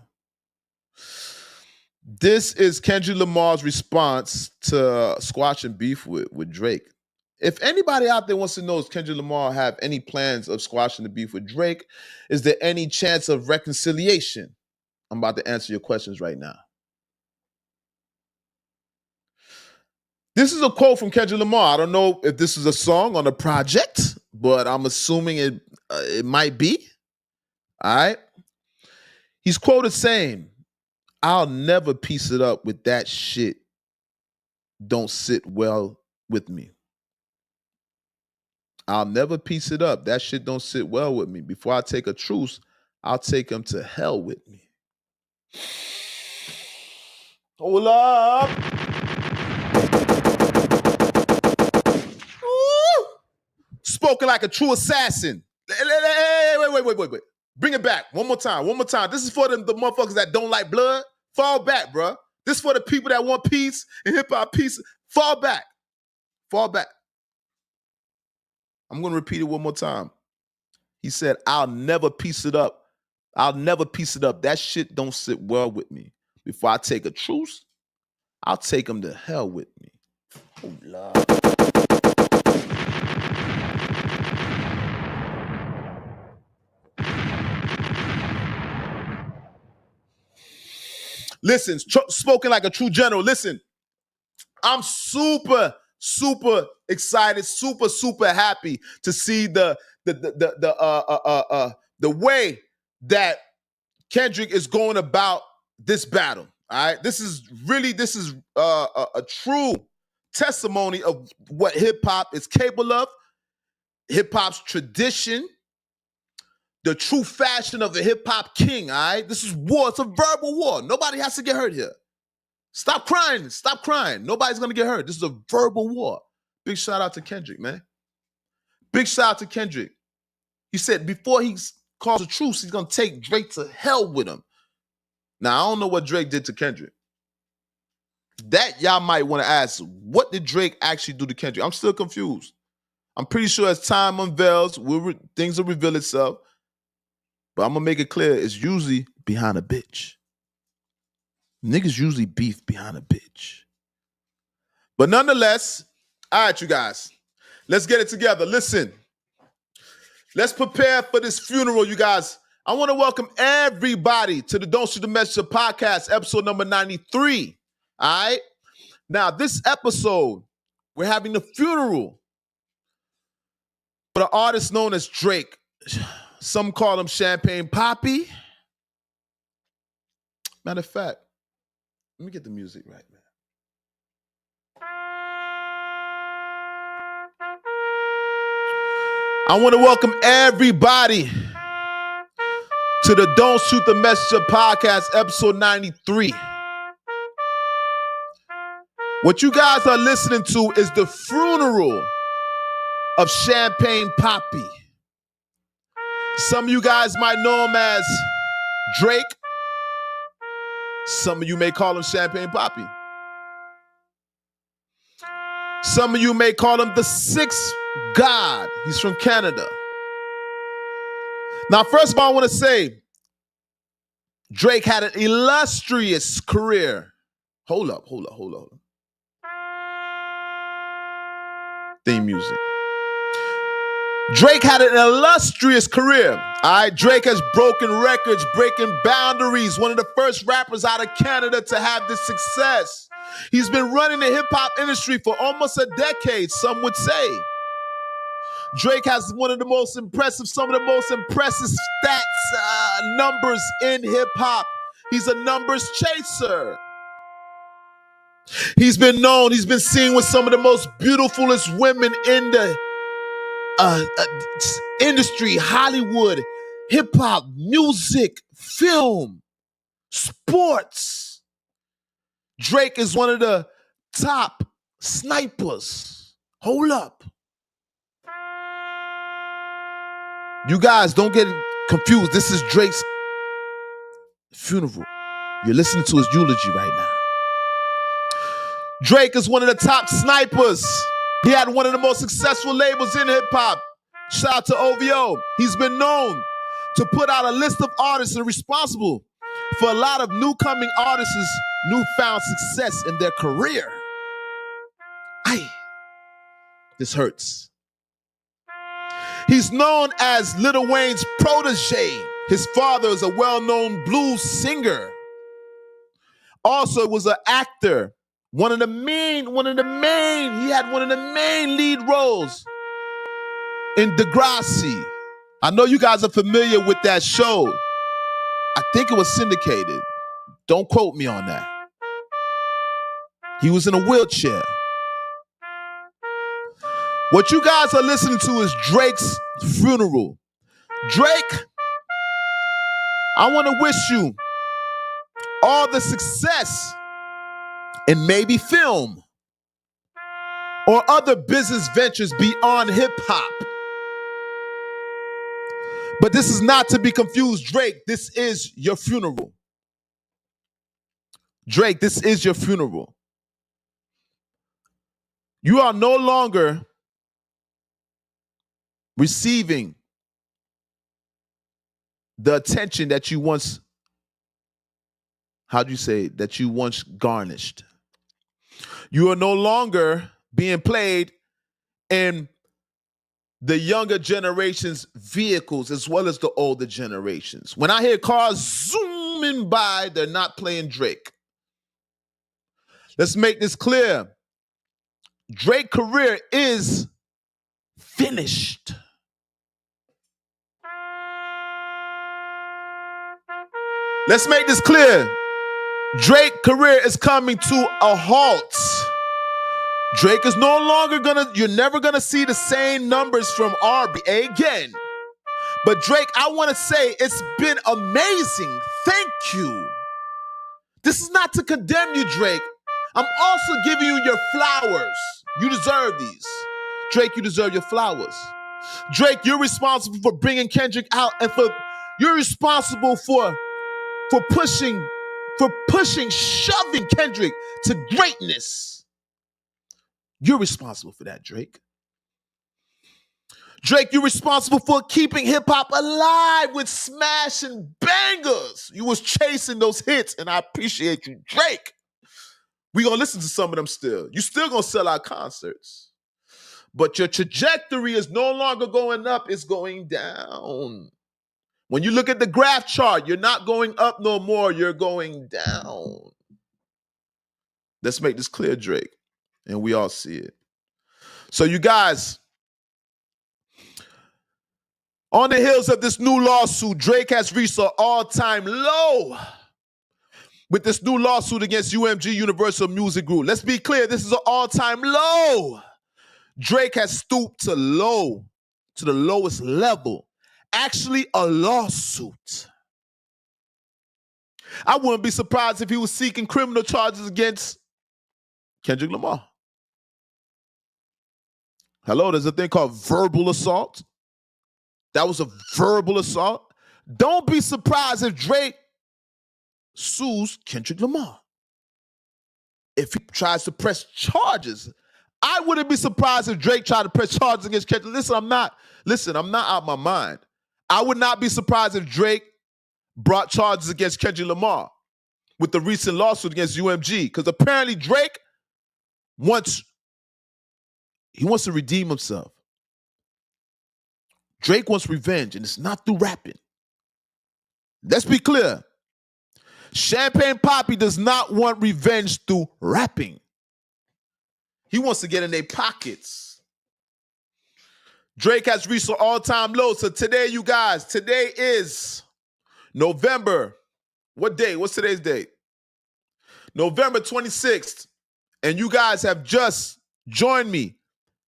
This is Kendrick Lamar's response to squashing beef with Drake. If anybody out there wants to know, does Kendrick Lamar have any plans of squashing the beef with Drake? Is there any chance of reconciliation? I'm about to answer your questions right now. This is a quote from Kendrick Lamar. I don't know if this is a song on a project, but I'm assuming it might be. All right. He's quoted saying, "I'll never piece it up with that shit. Don't sit well with me. I'll never piece it up. That shit don't sit well with me. Before I take a truce, I'll take him to hell with me." Hold up. Ooh. Spoken like a true assassin. Wait. Bring it back. One more time. This is for the motherfuckers that don't like blood. Fall back, bro. This is for the people that want peace and hip-hop peace. Fall back. I'm going to repeat it one more time. He said, "I'll never piece it up. That shit don't sit well with me. Before I take a truce, I'll take him to hell with me." Oh, Lord. Listen, spoken like a true general. Listen, I'm super excited, super happy to see the way that Kendrick is going about this battle. All right, this is a true testimony of what hip hop is capable of, hip hop's tradition, the true fashion of the hip-hop king, all right? This is war. It's a verbal war. Nobody has to get hurt here. Stop crying. Stop crying. Nobody's going to get hurt. This is a verbal war. Big shout out to Kendrick, man. Big shout out to Kendrick. He said before he calls a truce, he's going to take Drake to hell with him. Now, I don't know what Drake did to Kendrick. That y'all might want to ask, what did Drake actually do to Kendrick? I'm still confused. I'm pretty sure as time unveils, things will reveal itself. But I'm going to make it clear, it's usually behind a bitch. Niggas usually beef behind a bitch. But nonetheless, all right, you guys, let's get it together. Listen, let's prepare for this funeral, you guys. I want to welcome everybody to the Don't Shoot the Messenger podcast, episode number 93. All right? Now, this episode, we're having the funeral for the artist known as Drake. Some call him Champagne Papi. Matter of fact, let me get the music right, man. I want to welcome everybody to the Don't Shoot the Messenger podcast, episode 93. What you guys are listening to is the funeral of Champagne Papi. Some of you guys might know him as Drake. Some of you may call him Champagne Papi. Some of you may call him the Sixth God. He's from Canada. Now, first of all, I want to say Drake had an illustrious career. Hold up. Theme music. Drake had an illustrious career. All right, Drake has broken records, breaking boundaries. One of the first rappers out of Canada to have this success. He's been running the hip-hop industry for almost a decade, some would say. Drake has some of the most impressive stats, numbers in hip-hop. He's a numbers chaser. He's been seen with some of the most beautifulest women in the industry, Hollywood, hip-hop, music, film, sports. Drake is one of the top snipers. Hold up. You guys don't get confused. This is Drake's funeral. You're listening to his eulogy right now. Drake is one of the top snipers. He had one of the most successful labels in hip-hop. Shout out to OVO. He's been known to put out a list of artists and responsible for a lot of new-coming artists' newfound success in their career. Aye. This hurts. He's known as Lil Wayne's protege. His father is a well-known blues singer. Also was an actor. He had one of the main lead roles in Degrassi. I know you guys are familiar with that show. I think it was syndicated. Don't quote me on that. He was in a wheelchair. What you guys are listening to is Drake's funeral. Drake, I want to wish you all the success in maybe film or other business ventures beyond hip-hop. But this is not to be confused. Drake, this is your funeral. Drake, this is your funeral. You are no longer receiving the attention that you once, that you once garnished. You are no longer being played in the younger generation's vehicles as well as the older generations. When I hear cars zooming by, they're not playing Drake. Let's make this clear. Drake's career is finished. Let's make this clear. Drake's career is coming to a halt. Drake is no longer you're never gonna see the same numbers from RBA again. But Drake, I want to say it's been amazing. Thank you. This is not to condemn you, Drake. I'm also giving you your flowers. You deserve these. Drake, you deserve your flowers. Drake, you're responsible for bringing Kendrick out, and you're responsible for pushing, shoving Kendrick to greatness. You're responsible for that, Drake. Drake, you're responsible for keeping hip-hop alive with smashing bangers. You was chasing those hits, and I appreciate you, Drake. We gonna listen to some of them still. You still gonna sell out concerts. But your trajectory is no longer going up, it's going down. When you look at the graph chart, you're not going up no more, you're going down. Let's make this clear, Drake. And we all see it. So you guys, on the heels of this new lawsuit, Drake has reached an all-time low with this new lawsuit against UMG, Universal Music Group. Let's be clear, this is an all-time low. Drake has stooped to the lowest level. Actually, a lawsuit. I wouldn't be surprised if he was seeking criminal charges against Kendrick Lamar. Hello, there's a thing called verbal assault. That was a verbal assault. Don't be surprised if Drake sues Kendrick Lamar. If he tries to press charges, I wouldn't be surprised if Drake tried to press charges against Kendrick. Listen, I'm not out of my mind. I would not be surprised if Drake brought charges against Kendrick Lamar with the recent lawsuit against UMG, because apparently Drake wants to redeem himself. Drake wants revenge, and it's not through rapping. Let's be clear. Champagne Papi does not want revenge through rapping. He wants to get in their pockets. Drake has reached an all-time low. So today, you guys, today is November. What day? What's today's date? November 26th. And you guys have just joined me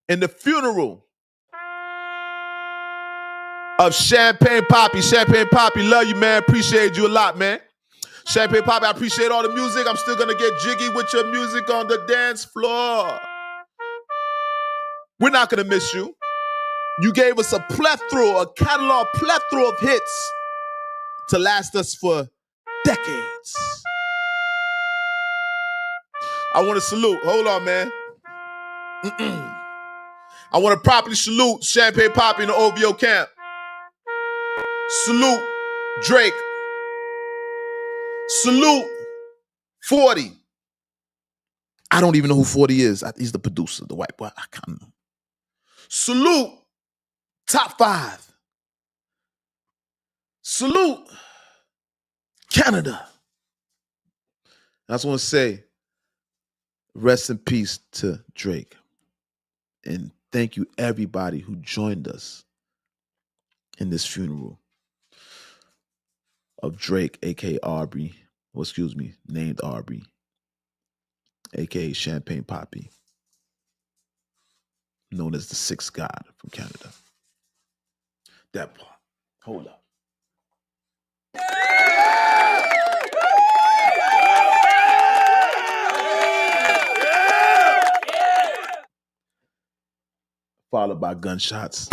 in the funeral of Champagne Papi. Champagne Papi, love you, man. Appreciate you a lot, man. Champagne Papi, I appreciate all the music. I'm still going to get jiggy with your music on the dance floor. We're not going to miss you. You gave us a catalog plethora of hits to last us for decades. I want to salute. Hold on, man. I want to properly salute Champagne Papi in the OVO camp. Salute Drake. Salute 40. I don't even know who 40 is. He's the producer, the white boy. I can't know. Salute Top 5. Salute Canada. I just want to say, rest in peace to Drake. And thank you everybody who joined us in this funeral of Drake, a.k.a. Aubrey. Well, excuse me, named Aubrey, a.k.a. Champagne Papi, known as the Sixth God from Canada. That part. Hold up. Followed by gunshots.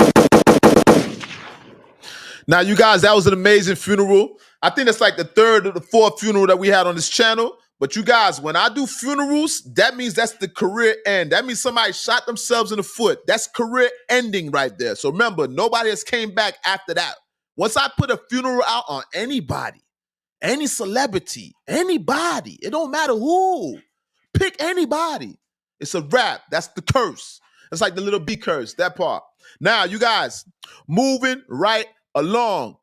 Now, you guys, that was an amazing funeral. I think that's like the third or the fourth funeral that we had on this channel. But you guys, when I do funerals, that means that's the career end. That means somebody shot themselves in the foot. That's career ending right there. So remember, nobody has came back after that. Once I put a funeral out on anybody, any celebrity, anybody, it don't matter who, pick anybody. It's a wrap. That's the curse. It's like the little B curse, that part. Now, you guys, moving right along.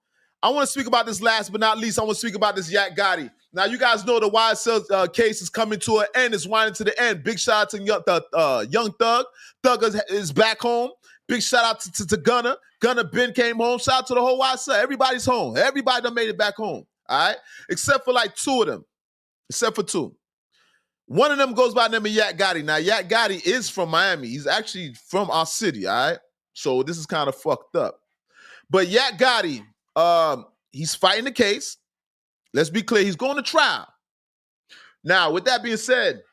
I want to speak about this last but not least. I want to speak about this Yak Gotti. Now, you guys know the YSL case is coming to an end. It's winding to the end. Big shout out to Young Thug. Thug is back home. Big shout out to Gunna. Gunna Ben came home. Shout out to the whole YSL. Everybody's home. Everybody done made it back home. All right? Except for like two of them. Except for two. One of them goes by the name of Yak Gotti. Now, Yak Gotti is from Miami. He's actually from our city, all right? So this is kind of fucked up. But Yak Gotti, he's fighting the case. Let's be clear, he's going to trial. Now, with that being said,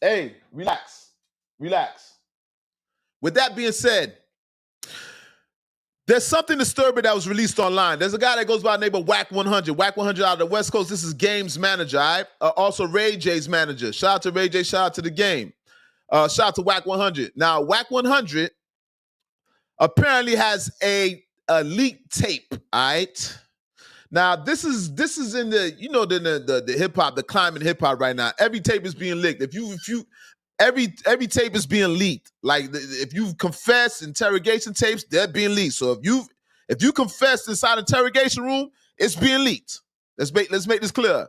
hey, relax. With that being said, there's something disturbing that was released online. There's a guy that goes by the name of Whack 100. Whack 100 out of the West Coast. This is Game's manager, all right? Also, Ray J's manager. Shout out to Ray J. Shout out to the Game. Shout out to Whack 100. Now, Whack 100 apparently has a leaked tape, all right? Now, this is in the, you know, the hip hop, the climate hip hop right now. Every tape is being leaked. Every tape is being leaked. Like if you confess interrogation tapes, they're being leaked. So if you confess inside interrogation room, it's being leaked. Let's make this clear.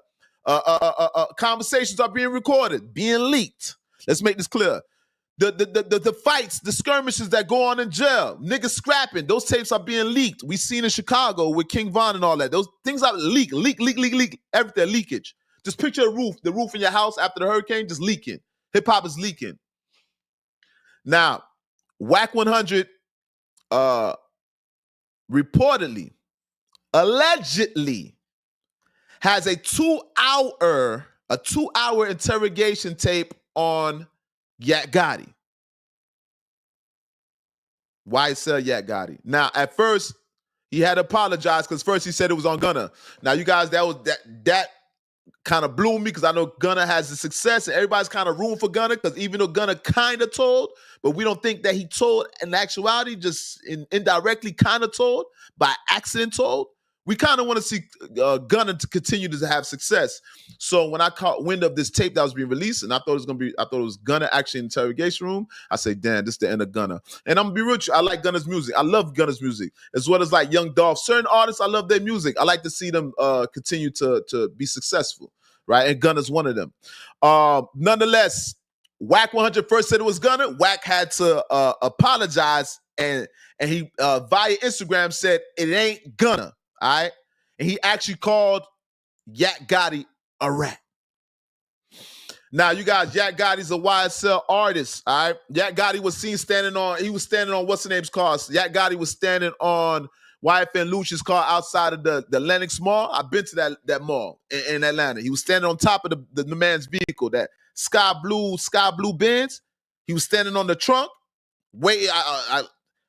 Conversations are being recorded, being leaked. Let's make this clear. The fights, the skirmishes that go on in jail, niggas scrapping, those tapes are being leaked. We seen in Chicago with King Von and all that. Those things are leak, everything, leakage. Just picture the roof in your house after the hurricane just leaking. Hip hop is leaking. Now, Whack 100 reportedly, allegedly has a 2-hour interrogation tape on Yak Gotti. YSL Yak Gotti. Now, at first, he had to apologize because first he said it was on Gunna. Now, you guys, that kind of blew me because I know Gunna has the success and everybody's kind of rooting for Gunna because even though Gunna kind of told, but we don't think that he told in actuality, just indirectly kind of told, by accident told. We kind of want to see Gunna to continue to have success. So when I caught wind of this tape that was being released, and I thought it was Gunna actually in the interrogation room, I say, damn, this is the end of Gunna. And I'm gonna be real with you, I like Gunna's music. I love Gunna's music, as well as like Young Dolph. Certain artists, I love their music. I like to see them continue to be successful, right? And Gunna's one of them. Nonetheless, Whack 100 first said it was Gunna. Whack had to apologize, and he via Instagram said it ain't Gunna. All right. And he actually called Yak Gotti a rat. Now, you guys, Yak Gotti's a YSL artist. All right. Yak Gotti was seen standing on what's the name's car? Yak Gotti was standing on YFN Lucia's car outside of the Lenox Mall. I've been to that mall in Atlanta. He was standing on top of the man's vehicle, that sky blue Benz. He was standing on the trunk.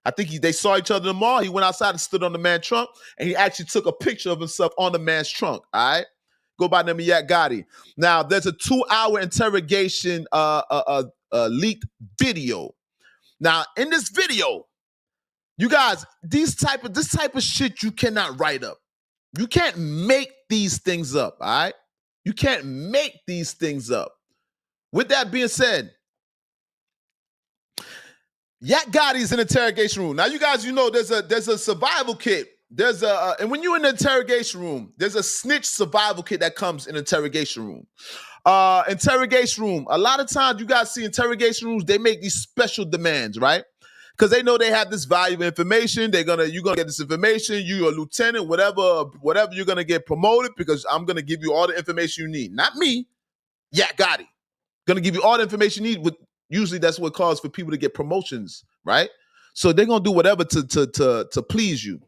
I think they saw each other in the mall. He went outside and stood on the man's trunk, and he actually took a picture of himself on the man's trunk. All right, go by the name of Yak Gotti. Now, there's a 2-hour interrogation leaked video. Now, in this video, you guys, this type of shit you cannot write up. You can't make these things up. All right, you can't make these things up. With that being said, Yak Gotti's in the interrogation room. Now, you guys, you know there's a survival kit. And when you're in the interrogation room, there's a snitch survival kit that comes in the interrogation room. Interrogation room. A lot of times, you guys see interrogation rooms, they make these special demands, right? Because they know they have this valuable information. You're gonna get this information. You're a lieutenant, whatever you're gonna get promoted because I'm gonna give you all the information you need. Not me, Yak Gotti. Gonna give you all the information you need. Usually that's what calls for people to get promotions, right? So they're gonna do whatever to please you.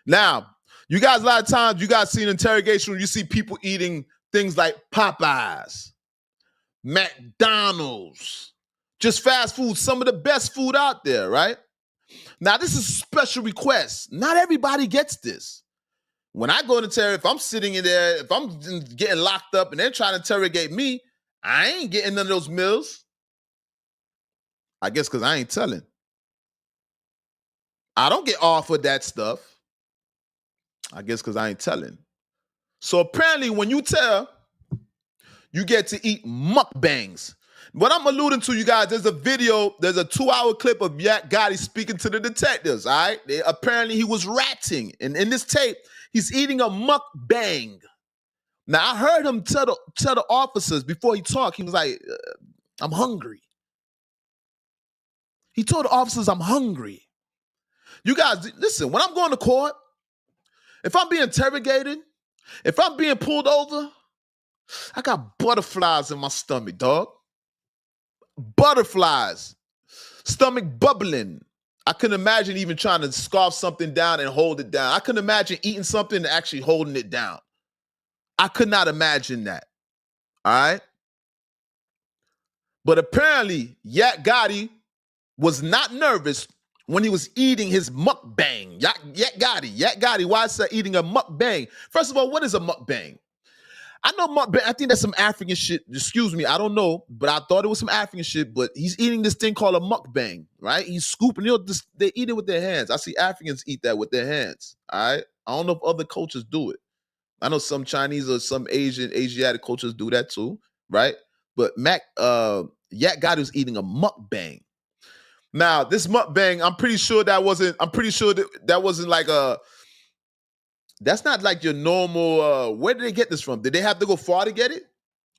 Now, you guys, a lot of times you guys see an interrogation room, you see people eating things like Popeyes, McDonald's, just fast food, some of the best food out there, right? Now, this is a special request. Not everybody gets this. When I go to interrogate, if I'm sitting in there, if I'm getting locked up and they're trying to interrogate me, I ain't getting none of those meals. I guess because I ain't telling. I don't get offered that stuff. I guess because I ain't telling. So apparently when you tell, you get to eat mukbangs. What I'm alluding to, you guys, there's a 2-hour clip of Yak Gotti speaking to the detectives, all right? Apparently he was ratting. And in this tape, he's eating a mukbang. Now, I heard him tell the officers before he talked, he was like, I'm hungry. He told the officers, I'm hungry. You guys, listen, when I'm going to court, if I'm being interrogated, if I'm being pulled over, I got butterflies in my stomach, dog. Butterflies. Stomach bubbling. I couldn't imagine even trying to scarf something down and hold it down. I couldn't imagine eating something and actually holding it down. I could not imagine that. All right. But apparently, Yak Gotti was not nervous when he was eating his mukbang. Yak Gotti, why is he eating a mukbang? First of all, what is a mukbang? I know mukbang, I think that's some African shit. Excuse me, I don't know, but I thought it was some African shit. But he's eating this thing called a mukbang, right? He's scooping, they eat it with their hands. I see Africans eat that with their hands, all right? I don't know if other cultures do it. I know some Chinese or some Asiatic cultures do that too, right? But Yak Gotti was eating a mukbang. Now, this mukbang, I'm pretty sure that wasn't like that's not like your normal, where did they get this from? Did they have to go far to get it?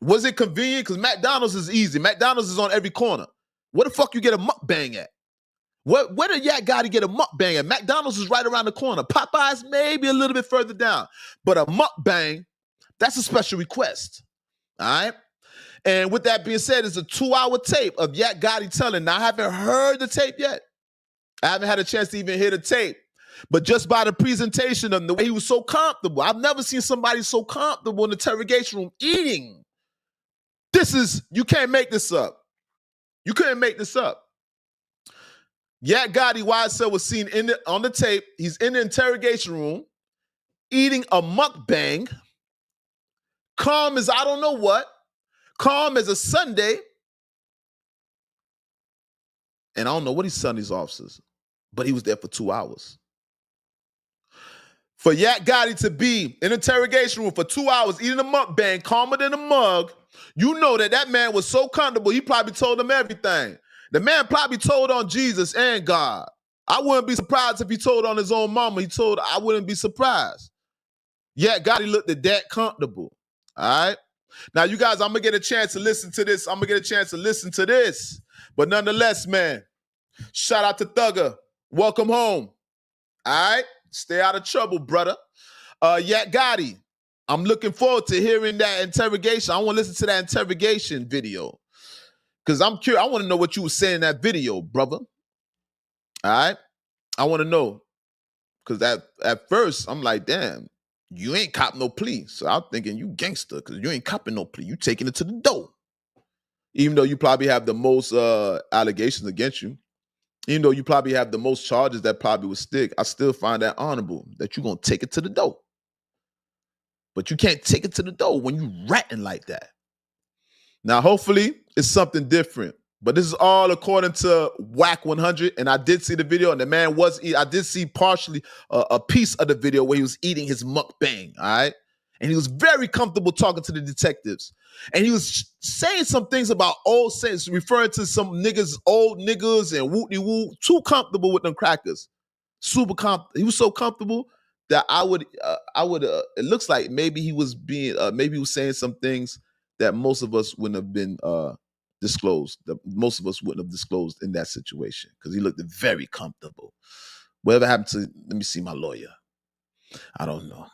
Was it convenient? Because McDonald's is easy. McDonald's is on every corner. Where the fuck you get a mukbang at? Where did Yak Gotti get a mukbang at? McDonald's is right around the corner. Popeyes maybe a little bit further down. But a mukbang, that's a special request. All right? And with that being said, it's a 2-hour tape of Yak Gotti telling. Now, I haven't heard the tape yet. I haven't had a chance to even hear the tape. But just by the presentation and the way he was so comfortable, I've never seen somebody so comfortable in the interrogation room eating. You can't make this up. You couldn't make this up. Yak Gotti, YSL, was seen on the tape. He's in the interrogation room eating a mukbang, calm as I don't know what, calm as a Sunday. And I don't know what he's telling these officers, but he was there for 2 hours. For Yak Gotti to be in an interrogation room for 2 hours eating a mukbang, calmer than a mug, you know that man was so comfortable, he probably told them everything. The man probably told on Jesus and God. I wouldn't be surprised if he told on his own mama. I wouldn't be surprised. Yak Gotti looked at that comfortable. All right? Now, you guys, I'm going to get a chance to listen to this. But nonetheless, man, shout out to Thugger. Welcome home. All right? Stay out of trouble, brother. Yak Gotti, I'm looking forward to hearing that interrogation. I want to listen to that interrogation video because I'm curious. I want to know what you were saying in that video, brother. All right? I want to know because at first, I'm like, damn, you ain't cop no plea. So I'm thinking you gangster because you ain't copping no plea. You taking it to the door. Even though you probably have the most allegations against you. Even though you probably have the most charges that probably would stick, I still find that honorable that you're going to take it to the door. But you can't take it to the door when you ratting like that. Now, hopefully, it's something different. But this is all according to Whack 100. And I did see the video, and the man was eating. I did see partially a piece of the video where he was eating his mukbang, all right? And he was very comfortable talking to the detectives. And he was saying some things about old saints, referring to some niggas, old niggas and whoop-de-whoop, too comfortable with them crackers. Super comfortable. He was so comfortable that it looks like maybe he was saying some things that most of us wouldn't have been disclosed. Most of us wouldn't have disclosed in that situation because he looked very comfortable. Whatever happened to, let me see my lawyer. I don't know.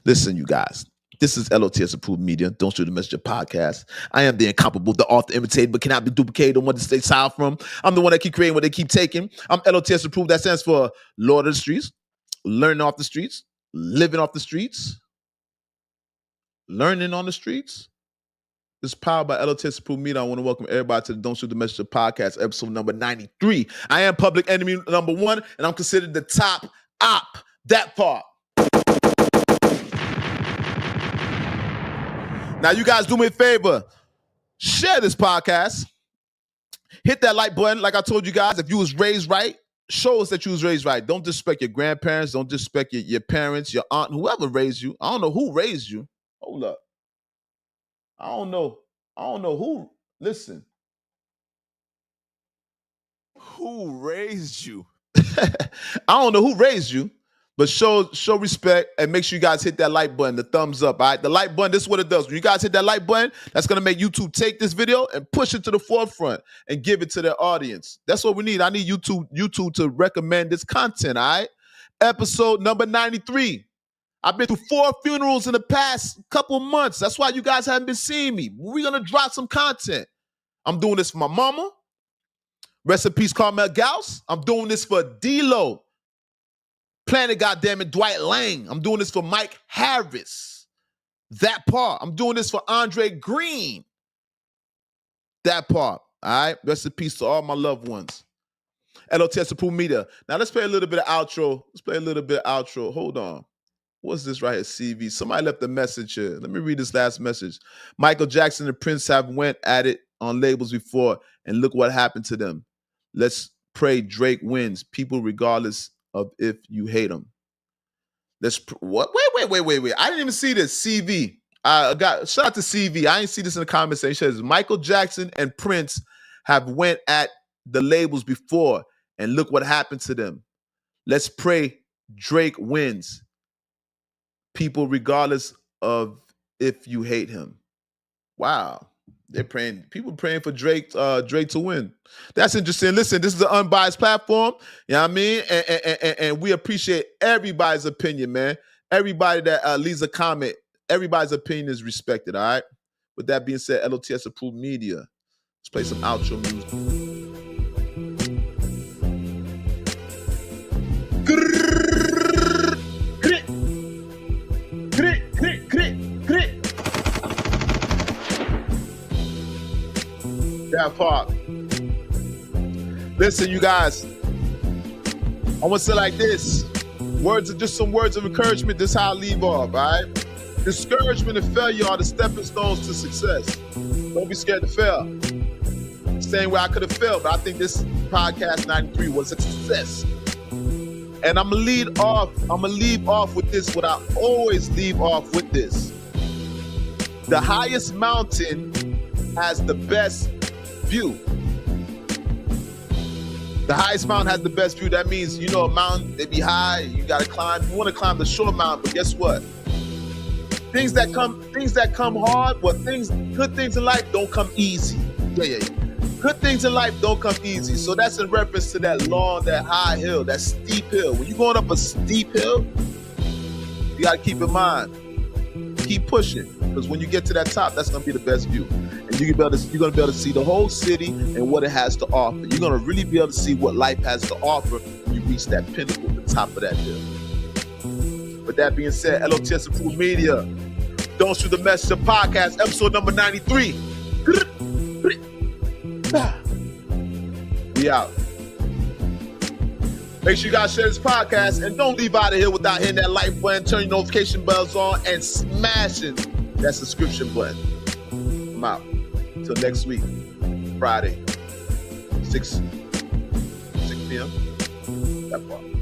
Listen, you guys, this is L.O.T.S approved media. Don't shoot the messenger podcast. I am the incomparable, the author imitated, but cannot be duplicated, the one to stay silent from. I'm the one that keep creating what they keep taking. I'm L.O.T.S approved. That stands for Lord of the Streets, learning off the streets, living off the streets, learning on the streets. This is powered by L.O.T.S approved media. I want to welcome everybody to the Don't Shoot the Messenger podcast, episode number 93. I am public enemy number 1, and I'm considered the top op. That part. Now, you guys do me a favor. Share this podcast. Hit that like button. Like I told you guys, if you was raised right, show us that you was raised right. Don't disrespect your grandparents. Don't disrespect your parents, your aunt, whoever raised you. I don't know who raised you. Hold up. I don't know who. Listen. Who raised you? I don't know who raised you. But show respect and make sure you guys hit that like button, the thumbs up, all right? The like button, this is what it does. When you guys hit that like button, that's going to make YouTube take this video and push it to the forefront and give it to their audience. That's what we need. I need YouTube to recommend this content, all right? Episode number 93. I've been through 4 funerals in the past couple months. That's why you guys haven't been seeing me. We're going to drop some content. I'm doing this for my mama, Rest in peace, Carmel Gauss. I'm doing this for D-Lo. Planet Goddammit, Dwight Lang. I'm doing this for Mike Harris. That part. I'm doing this for Andre Green. That part. All right. Rest in peace to all my loved ones. L.O.T.S. approved media. Now let's play a little bit of outro. Hold on. What's this right here? CV. Somebody left a message here. Let me read this last message. Michael Jackson and Prince have went at it on labels before, and look what happened to them. Let's pray Drake wins. People, regardless of if you hate him. What? Wait. I didn't even see this. CV. Shout out to CV. I didn't see this in the comment section. It says Michael Jackson and Prince have went at the labels before, and look what happened to them. Let's pray Drake wins. People, regardless of if you hate him. Wow. They're praying, people praying for Drake to win. That's interesting. Listen, this is an unbiased platform. You know what I mean? And we appreciate everybody's opinion, man. Everybody that leaves a comment, everybody's opinion is respected, all right? With that being said, L.O.T.S. approved media. Let's play some outro music. That part. Listen, you guys, I want to say like this. Just some words of encouragement. This is how I leave off, all right? Discouragement and failure are the stepping stones to success. Don't be scared to fail. Same way I could have failed, but I think this podcast 93 was a success. And I'm gonna leave off with this, what I always leave off with this. The highest mountain has the best view. The highest mountain has the best view. That means, you know, a mountain, they be high, you gotta climb. You wanna climb the short mountain, but guess what? Things that come hard, good things in life don't come easy. Yeah. Good things in life don't come easy. So that's in reference to that high hill, that steep hill. When you're going up a steep hill, you gotta keep in mind, keep pushing. Because when you get to that top, that's gonna be the best view. And you're gonna be able to see the whole city and what it has to offer. You're gonna really be able to see what life has to offer when you reach that pinnacle, the top of that hill. With that being said, L.O.T.S. approved media. Don't Shoot the Messenger podcast, episode number 93. We out. Make sure you guys share this podcast and don't leave out of here without hitting that like button, turn your notification bells on, and smashing that subscription button. I'm out. Until next week, Friday, 6 p.m. That part.